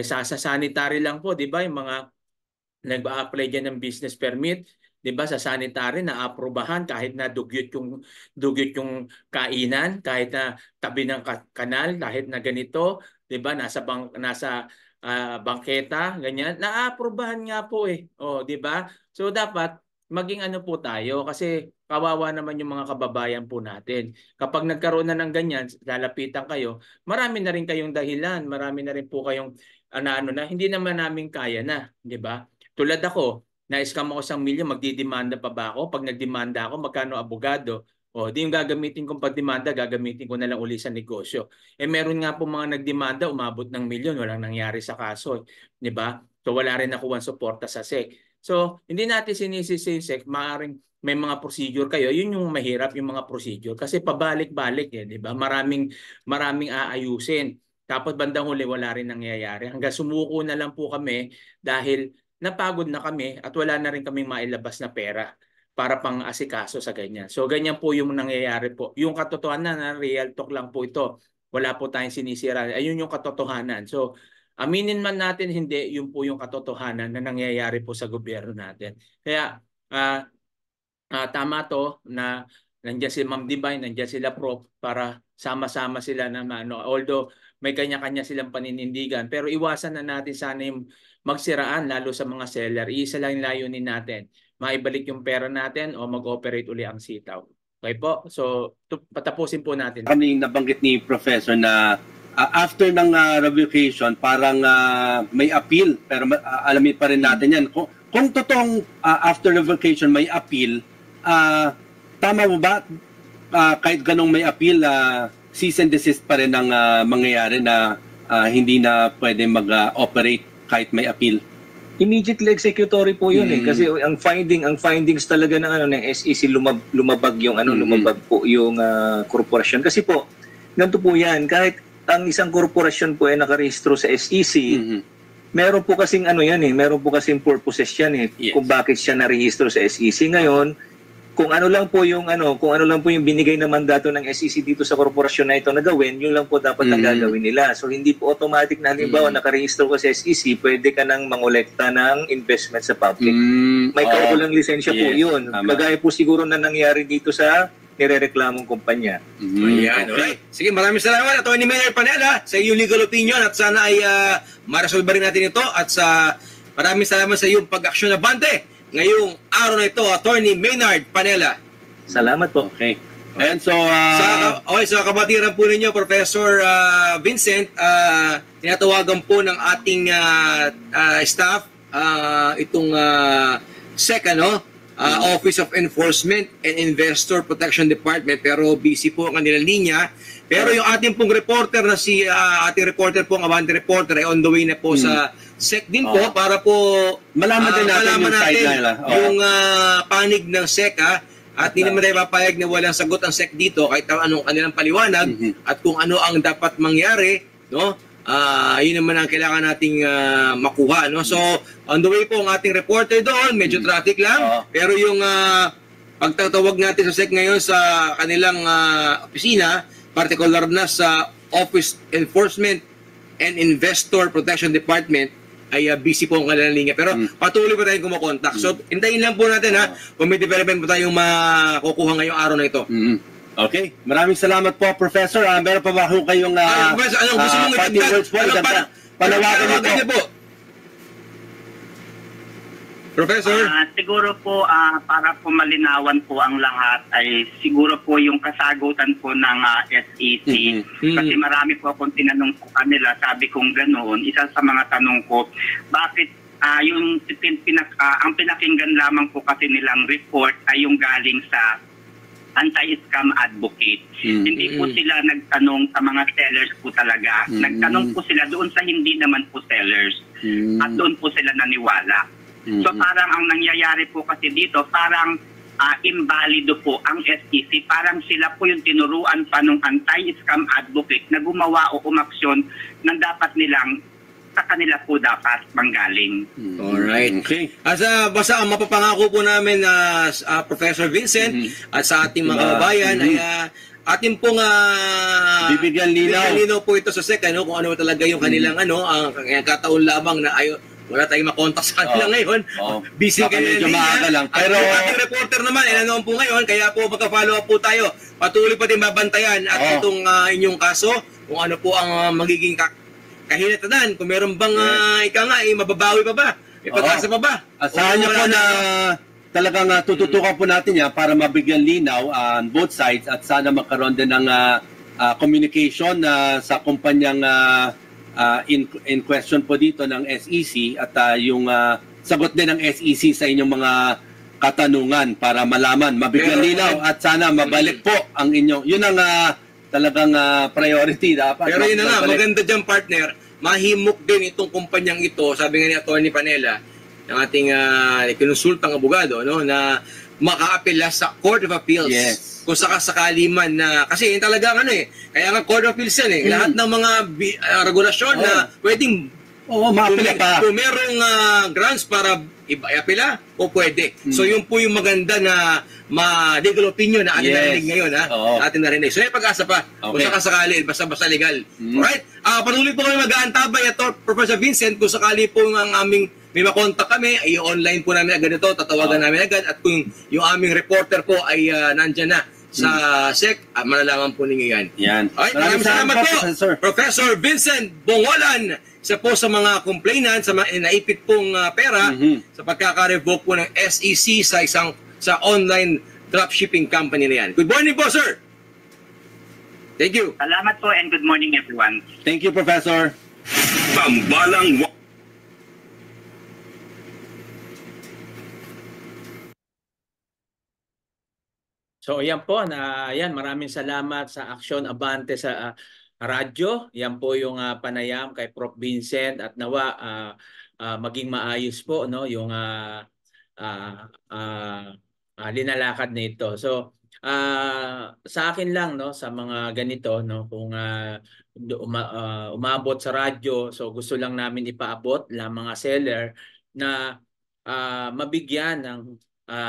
Speaker 1: Sa sanitary lang po, 'di ba? Yung mga nag-a-apply diyan ng business permit, 'di ba, sa sanitary na aprobahan kahit na dugyot yung kainan, kahit na tabi ng kanal, kahit na ganito, 'di ba, nasa bangketa, ganyan, naaaprobahan nga po 'di ba? So dapat maging po tayo, kasi kawawa naman yung mga kababayan po natin. Kapag nagkaroon na ng ganyan, lalapitan kayo, marami na rin kayong dahilan, marami na rin po kayong na hindi naman namin kaya na, 'di ba? Tulad ako, na-scam ako 1,000,000, magdidemanda pa ba ako? Pag nagdemanda ako, magkano abogado? Di yung gagamitin kong pagdemanda, gagamitin ko na lang uli sa negosyo. Meron nga po mga nagdemanda, umabot ng milyon, walang nangyari sa kaso. 'Di ba? So wala rin nakuha suporta sa SEC. So hindi natin sinisisi SEC, maaaring may mga procedure kayo. Yun yung mahirap, yung mga procedure. Kasi pabalik-balik 'di ba? Maraming aayusin. Tapos bandang huli, wala rin nangyayari. Hanggang sumuko na lang po kami dahil napagod na kami at wala na rin kaming mailabas na pera para pang-asikaso sa ganyan. So ganyan po yung nangyayari po. Yung katotohanan na real talk lang po ito. wala po tayong sinisira. Ayun yung katotohanan. So, aminin man natin hindi, yun po yung katotohanan na nangyayari po sa gobyerno natin. Kaya tama to na nandiyan si Ma'am Divine, nandiyan sila Prof para sama-sama sila na although may kanya-kanya silang paninindigan, pero iwasan na natin sana yung magsiraan lalo sa mga seller. Iisa lang yung layunin natin, maibalik yung pera natin o mag-operate uli ang sitaw. Okay po? So, patapusin po natin.
Speaker 4: Kami nabanggit ni Professor na after ng revocation, parang may appeal. Pero alamin pa rin natin yan. Kung totoong after revocation may appeal, tama mo ba? Kahit ganong may appeal, cease and desist pa rin ang mangyayari na hindi na pwede mag-operate kahit may appeal.
Speaker 6: Immediately executory po yun kasi ang findings talaga ng ng SEC lumabag yung lumabag po yung korporasyon kasi po ganito po yan, kahit ang isang korporasyon po ay nakarehistro sa SEC, meron po kasing meron po kasing purposes yan kung bakit siya narehistro sa SEC. Ngayon, kung ano lang po yung binigay na mandato ng SEC dito sa korporasyon na ito na gawin, yun lang po dapat ang gagawin nila. So hindi po automatic na halimbawa nakarehistro ka sa SEC, pwede ka nang mangolekta ng investment sa public. May kaukulang lisensya po yun. Kagaya po siguro na nangyari dito sa nirereklamong kumpanya.
Speaker 2: Ayan, alright. Sige, maraming salamat Atty. Maynard Panela sa iyong legal opinion at sana ay ma-resolve rin natin ito at maraming salamat sa iyong pag-aksyon na bante ngayong araw na ito, Atty. Maynard Panela.
Speaker 4: Salamat po. Okay. And so,
Speaker 2: sa kabatiran po ninyo, Professor Vincent, tinatawagan po ng ating staff itong SEC, Office of Enforcement and Investor Protection Department, pero busy po ang kanilang linya. Pero yung ating pong reporter na ating reporter po, ang Abante reporter, ay on the way na po sa SEC din po para po
Speaker 4: malaman din natin
Speaker 2: yung panig ng SEC at hindi naman tayo papayag na walang sagot ang SEC dito kahit anong kanilang paliwanag at kung ano ang dapat mangyari, yun naman ang kailangan nating makuha, So on the way po ang ating reporter doon, medyo traffic lang, pero yung pagtatawag natin sa SEC ngayon sa kanilang opisina, particular na sa Office Enforcement and Investor Protection Department, ay busy po ang kanilang linya. Pero patuloy pa tayong kumakontak. So, hintayin lang po natin kung may development po tayong makukuha ngayong araw na ito.
Speaker 4: Okay. Maraming salamat po, Professor. Meron pa ba kayong
Speaker 2: Professor, anong gusto mong
Speaker 4: parting words po? Panawagan niyo po.
Speaker 2: Professor?
Speaker 5: Siguro po, para po malinawan po ang lahat, ay siguro po yung kasagutan po ng SEC. Kasi marami po akong tinanong po kanila, sabi kong ganoon, isa sa mga tanong ko, bakit ang pinakinggan lamang po kasi nilang report ay yung galing sa anti-scam advocate. Hindi po sila nagtanong sa mga sellers po talaga. Nagtanong po sila doon sa hindi naman po sellers. At doon po sila naniwala. So parang ang nangyayari po kasi dito, parang imbalido po ang SEC. Parang sila po yung tinuruan pa ng anti-scam advocate na gumawa o umaksyon ng dapat nilang sa kanila po dapat manggaling.
Speaker 2: Alright. Okay. Basta ang mapapangako po namin Professor Vincent at sa ating mga kababayan ay atin pong
Speaker 4: bibigyan linaw
Speaker 2: po ito sa SEC kung ano talaga yung kanilang ang kataon lamang na wala tayong makontak sa kanila ngayon. Busy kayo
Speaker 4: medyo maaga lang.
Speaker 2: Pero ating reporter naman, nanoon po ngayon, kaya po magka-follow up po tayo. Patuloy pa din babantayan at itong inyong kaso, kung ano po ang magiging kahinatnan. Kung meron bang mababawi pa ba? May pag-asa pa ba?
Speaker 4: Asahan niyo po na talagang tututukan po natin yan para mabigyan linaw on both sides at sana magkaroon din ng communication sa kumpanyang in question po dito ng SEC at yung sagot din ng SEC sa inyong mga katanungan para malaman, mabigyan linaw at sana mabalik po ang inyong, yun ang talagang priority dapat.
Speaker 2: Pero yun na nga, maganda dyan partner, mahimok din itong kumpanyang ito, sabi nga ni Atty. Panela, ng ating kinonsultang abogado, na maka-apela sa Court of Appeals.
Speaker 4: Yes.
Speaker 2: Kung sakasakali man na, kasi yun talaga kaya nga Court of Appeals yan Lahat ng mga regulasyon na pwedeng
Speaker 4: Oo, maapila pa.
Speaker 2: Kung merong grants para i-apila, o pwede. So yun po yung maganda na legal opinion na atin narinig ngayon.
Speaker 4: Oo.
Speaker 2: Atin narinig. So may pag-asa pa. Kung
Speaker 4: Okay.
Speaker 2: sakasakali, basta legal. Alright? Patuloy po kami mag-aantabay ito, Professor Vincent, kung sakali po ang aming may makontak kami, ay online po namin agad ito, tatawagan namin agad, at kung yung aming reporter po ay nandyan na sa SEC, malalaman po ninyo yan.
Speaker 4: Yan.
Speaker 2: Alright, maraming salamat po, Professor Vincent Bongolan, isa po sa mga complainant, sa mga naipit pong pera sa pagkaka-revoke po ng SEC sa online dropshipping company na yan. Good morning po, sir! Thank you.
Speaker 5: Salamat po and good morning everyone.
Speaker 4: Thank you, Professor.
Speaker 3: Tambalang
Speaker 1: So yan po, maraming salamat sa Aksyon Abante sa radyo. Yan po yung panayam kay Prof. Vincent at nawa maging maayos po no yung linalakad na ito. So sa akin lang no sa mga ganito no kung umabot sa radyo, so gusto lang namin ipaabot lang mga seller na mabigyan ng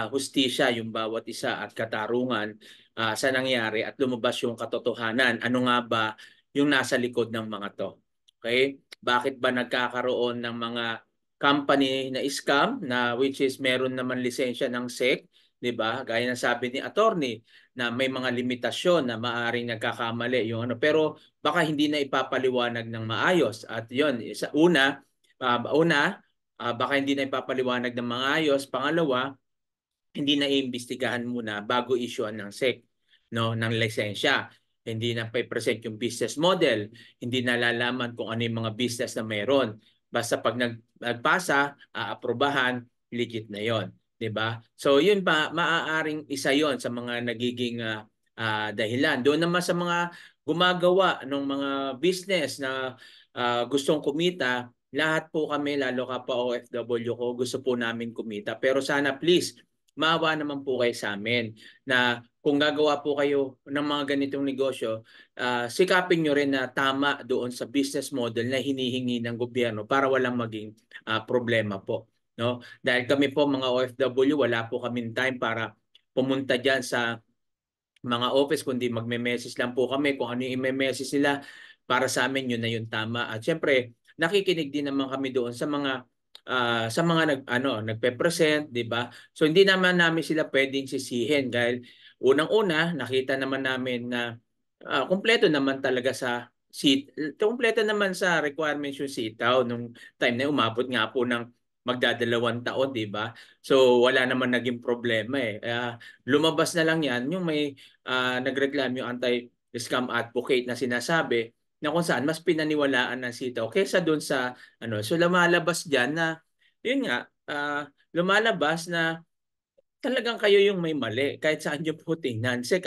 Speaker 1: hustisya yung bawat isa at katarungan sa nangyari at lumabas yung katotohanan. Ano nga ba yung nasa likod ng mga to? Okay? Bakit ba nagkakaroon ng mga company na scam na which is meron naman lisensya ng SEC, 'di ba? Gaya ng sabi ni attorney na may mga limitasyon na maaring nagkakamali yung ano, pero baka hindi na ipapaliwanag ng maayos. At 'yon, baka hindi na ipapaliwanag ng maayos. Pangalawa, hindi na iimbestigahan muna bago issuean ng SEC no ng lisensya. Hindi na pa-present yung business model, hindi nalalaman kung ano yung mga business na meron. Basta pag nagpasa, aprobahan, legit na 'yon, 'di ba? So yun pa maaaring isa 'yon sa mga nagiging dahilan. Doon naman sa mga gumagawa ng mga business na gustong kumita, lahat po kami, lalo ka pa OFW ko, gusto po namin kumita. Pero sana please, maawa naman po kayo sa amin na kung gagawa po kayo ng mga ganitong negosyo, sikapin nyo rin na tama doon sa business model na hinihingi ng gobyerno para walang maging problema po. No? Dahil kami po mga OFW, wala po kaming time para pumunta dyan sa mga office, kundi magme-message lang po kami kung ano yung i-message nila para sa amin, yun na yung tama. At syempre, nakikinig din naman kami doon sa mga nagpe-present, 'di ba? So hindi naman namin sila pwedeng sisihin dahil unang-una nakita naman namin na kumpleto naman talaga kumpleto naman sa requirements yung sitaw nung time na umabot nga po ng magdadalawang taon, 'di ba? So wala naman naging problema eh. Lumabas na lang 'yan yung may nagreklamo yung anti-scam advocate na sinasabi na kung saan mas pinaniwalaan ng sitaw kaysa doon sa ano. So lumalabas diyan na yun nga, lumalabas na talagang kayo yung may mali kahit saan nyo po tingnan. SEC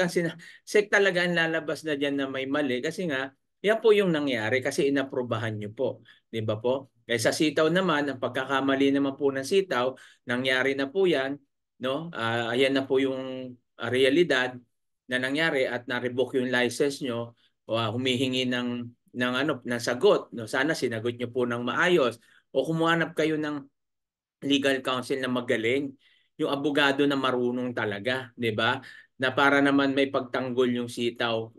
Speaker 1: talaga ang lalabas na diyan na may mali kasi nga yan po yung nangyari kasi inaprubahan nyo po. 'Di ba po? Kaya sa sitaw naman, ang pagkakamali naman po ng sitaw, nangyari na po yan, no? Ayan na po yung realidad na nangyari at na-revoke yung license nyo, humihingi ng sagot, no? Sana sinagot nyo po ng maayos o kumuhanap kayo ng legal counsel na magaling, yung abogado na marunong talaga, 'di ba? Na para naman may pagtanggol yung sitaw,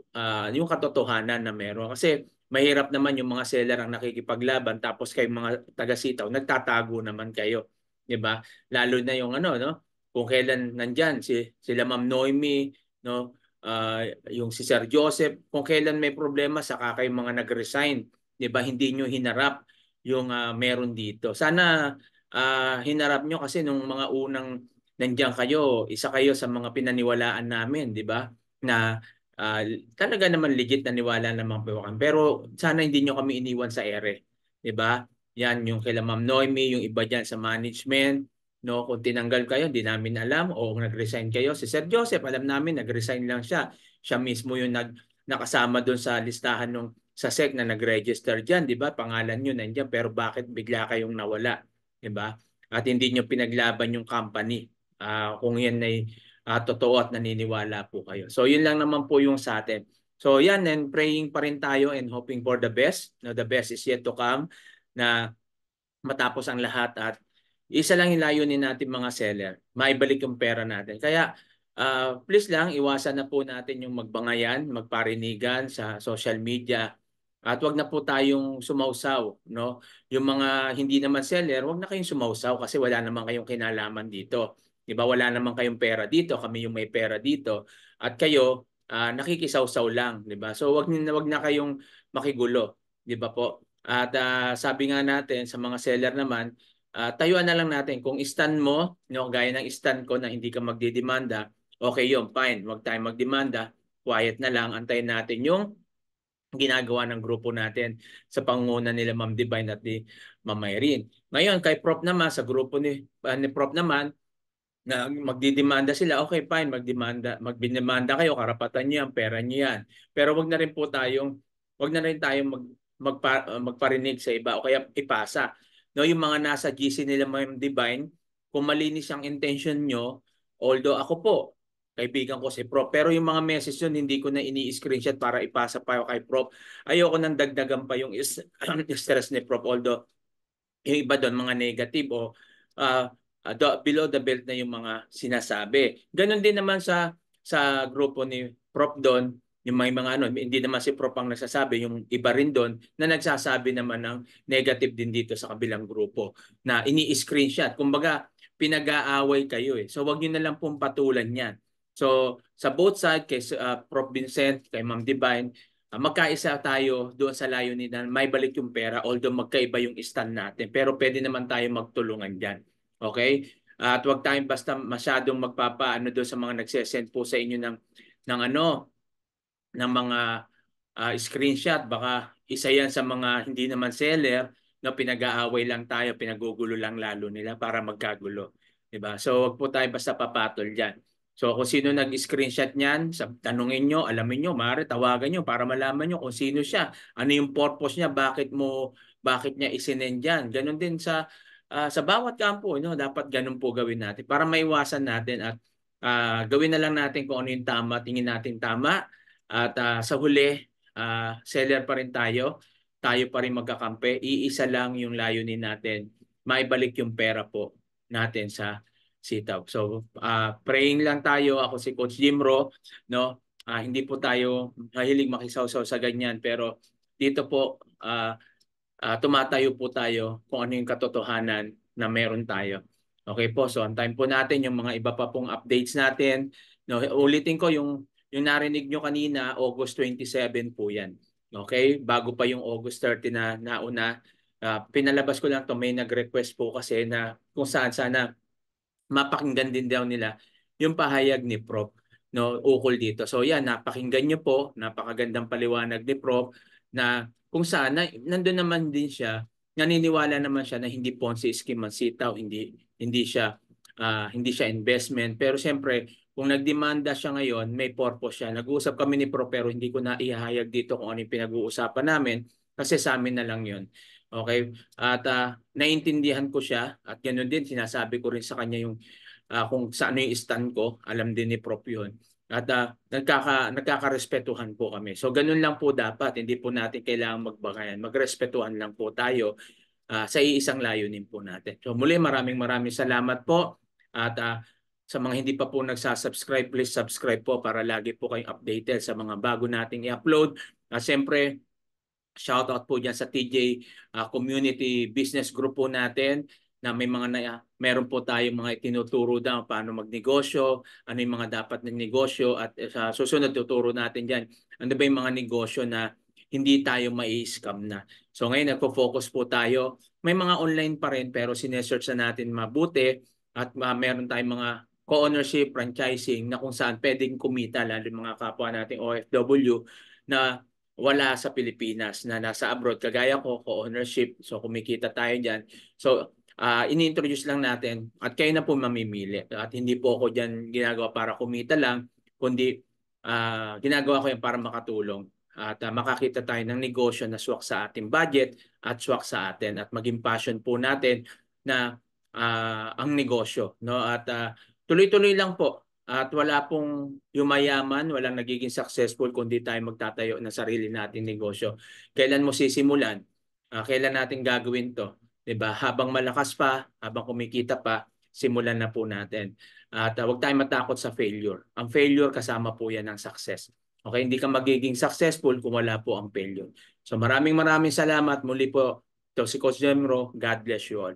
Speaker 1: yung katotohanan na meron. Kasi mahirap naman yung mga seller ang nakikipaglaban tapos kayo mga taga-sitaw nagtatago naman kayo, 'di ba? Lalo na yung no? Kung kailan nandiyan sila Ma'am Noemi, no? Yung si Sir Joseph, kung kailan may problema saka kayo mga nag-resign, 'di ba? Hindi nyo hinarap yung meron dito. Sana hinarap nyo kasi nung mga unang nandiyan kayo, isa kayo sa mga pinaniwalaan namin, 'di ba? Na talaga naman legit na niwala naman po kami. Pero sana hindi nyo kami iniwan sa ere, 'di ba? Yan yung kay Ma'am Noemi, yung iba diyan sa management, no? Kung tinanggal kayo, hindi namin alam o nag-resign kayo. Si Sir Joseph, alam namin nag-resign lang siya. Siya mismo yung nakasama doon sa listahan nung sa SEC na nag-register diyan, 'di ba? Pangalan niyo nandiyan pero bakit bigla kayong nawala? 'Di ba? At hindi nyo pinaglaban yung company. Kung yan ay totoo at naniniwala po kayo. So yun lang naman po yung sa atin. So yan, and praying pa rin tayo and hoping for the best. No, the best is yet to come na matapos ang lahat at isa lang yung layunin natin mga seller, maibalik yung pera natin. Kaya please lang iwasan na po natin yung magbangayan, magparinigan sa social media at wag na po tayong sumausaw, no? Yung mga hindi naman seller, wag na kayong sumausaw kasi wala naman kayong kinalaman dito. 'Di ba? Wala naman kayong pera dito, kami yung may pera dito at kayo nakikisawsaw lang, 'di ba? So wag na kayong makigulo, 'di ba po? At sabi nga natin sa mga seller naman, tayuan na lang natin kung stand mo, no, gaya ng stand ko na hindi ka magdidemanda, okay yun, fine, wag tayong magdemanda, quiet na lang, antayin natin yung ginagawa ng grupo natin sa pangunguna nila Ma'am Divine at ni Ma'am Irene. Ngayon, kay Prof naman, sa grupo ni Prof naman, na magdidemanda sila, okay, fine, magdemanda kayo, karapatan niyo yan, pera niyo yan. Pero wag na rin tayong magparinig sa iba o kaya ipasa. No, yung mga nasa GC nila Ma'am Divine, kung malinis ang intention nyo, although ako po, kaibigan ko si Prof. Pero yung mga message yun, hindi ko na ini-screenshot para ipasa pa kay Prof. Ayoko nang dagdagan pa yung stress ni Prof. Although yung iba doon, mga negative o below the belt na yung mga sinasabi. Ganon din naman sa grupo ni Prof doon, yung may mga ano, hindi naman si Prof ang nagsasabi, yung iba rin doon na nagsasabi naman ng negative din dito sa kabilang grupo na ini-screenshot. Kumbaga, pinag-aaway kayo eh. So wag niyo na lang pong patulan yan. So sa both side, kay Prof Vincent, kay Ma'am Divine, magkaisa tayo doon sa layunin na may balik yung pera although magkaiba yung stand natin. Pero pwede naman tayo magtulungan dyan. Okay? At huwag tayong basta masyadong magpapaano doon sa mga nagsesend po sa inyo ng mga screenshot. Baka isa yan sa mga hindi naman seller na pinag-aaway lang tayo, pinagugulo lang lalo nila para magkagulo. Diba? So huwag po tayo basta papatol dyan. So kung sino nag-screenshot niyan, tanungin nyo, alamin nyo, maaari tawagan nyo para malaman nyo kung sino siya. Ano yung purpose niya, bakit niya isinend dyan. Ganon din sa bawat kampo, no? Dapat ganun po gawin natin para maiwasan natin at gawin na lang natin kung ano yung tama, tingin natin tama. At sa huli, seller pa rin tayo. Tayo pa rin magkakampi. Iisa lang yung layunin natin. Maibalik yung pera po natin sa sitaw. So, praying lang tayo. Ako si Coach Jimro, no? Hindi po tayo mahilig makisawsaw sa ganyan, pero dito po tumatayo po tayo kung ano yung katotohanan na meron tayo. Okay po, so antayin po natin yung mga iba pa pong updates natin. No, ulitin ko yung narinig nyo kanina, August 27 po yan. Okay, bago pa yung August 30 na nauna. Pinalabas ko lang to, may nag-request po kasi na kung saan sana mapakinggan din daw nila yung pahayag ni Prof, no, ukol dito. So yan, napakinggan nyo po, napakagandang paliwanag ni Prof na kung saan nandun naman din siya, naniniwala naman siya na hindi Ponzi scheme ang sitaw, hindi siya investment. Pero siyempre, kung nagdemanda siya ngayon, may purpose siya. Nag-uusap kami ni Prof pero hindi ko na ihahayag dito kung ano yung pinag-uusapan namin kasi sa amin na lang yun. Okay? At naintindihan ko siya at ganoon din sinasabi ko rin sa kanya yung kung saan yung stand ko, alam din ni Prof yun. At nagkakarespetuhan po kami. So ganun lang po dapat, hindi po natin kailangan magbangayan. Magrespetuhan lang po tayo sa iisang layunin po natin. So muli maraming salamat po at sa mga hindi pa po nagsasubscribe, please subscribe po para lagi po kayong updated sa mga bago nating i-upload. Siyempre, shoutout po dyan sa TJ Community Business Group po natin na meron po tayong mga itinuturo daw paano magnegosyo, ano yung mga dapat ng negosyo at sa susunod tuturo natin dyan. Ano ba yung mga negosyo na hindi tayo mai-scam na. So ngayon nagpo-focus po tayo. May mga online pa rin pero sinesearch na natin mabuti at meron tayong mga co-ownership, franchising na kung saan pwedeng kumita lalo mga kapwa nating OFW na wala sa Pilipinas na nasa abroad. Kagaya ko, co-ownership. So kumikita tayo dyan. So ini-introduce lang natin at kayo na po mamimili. At hindi po ako dyan ginagawa para kumita lang, kundi ginagawa ko yan para makatulong. At makakita tayo ng negosyo na swak sa ating budget at swak sa atin. At maging passion po natin na ang negosyo. No? At tuloy-tuloy lang po. At wala pong yumayaman, walang nagiging successful kundi tayo magtatayo ng sarili nating negosyo. Kailan mo sisimulan? Kailan natin gagawin to? 'Di ba? Habang malakas pa, habang kumikita pa, simulan na po natin. At huwag tayong matakot sa failure. Ang failure kasama po yan ng success. Okay, hindi ka magiging successful kung wala po ang failure. So maraming salamat muli po. Ito si Coach Jemro. God bless you all.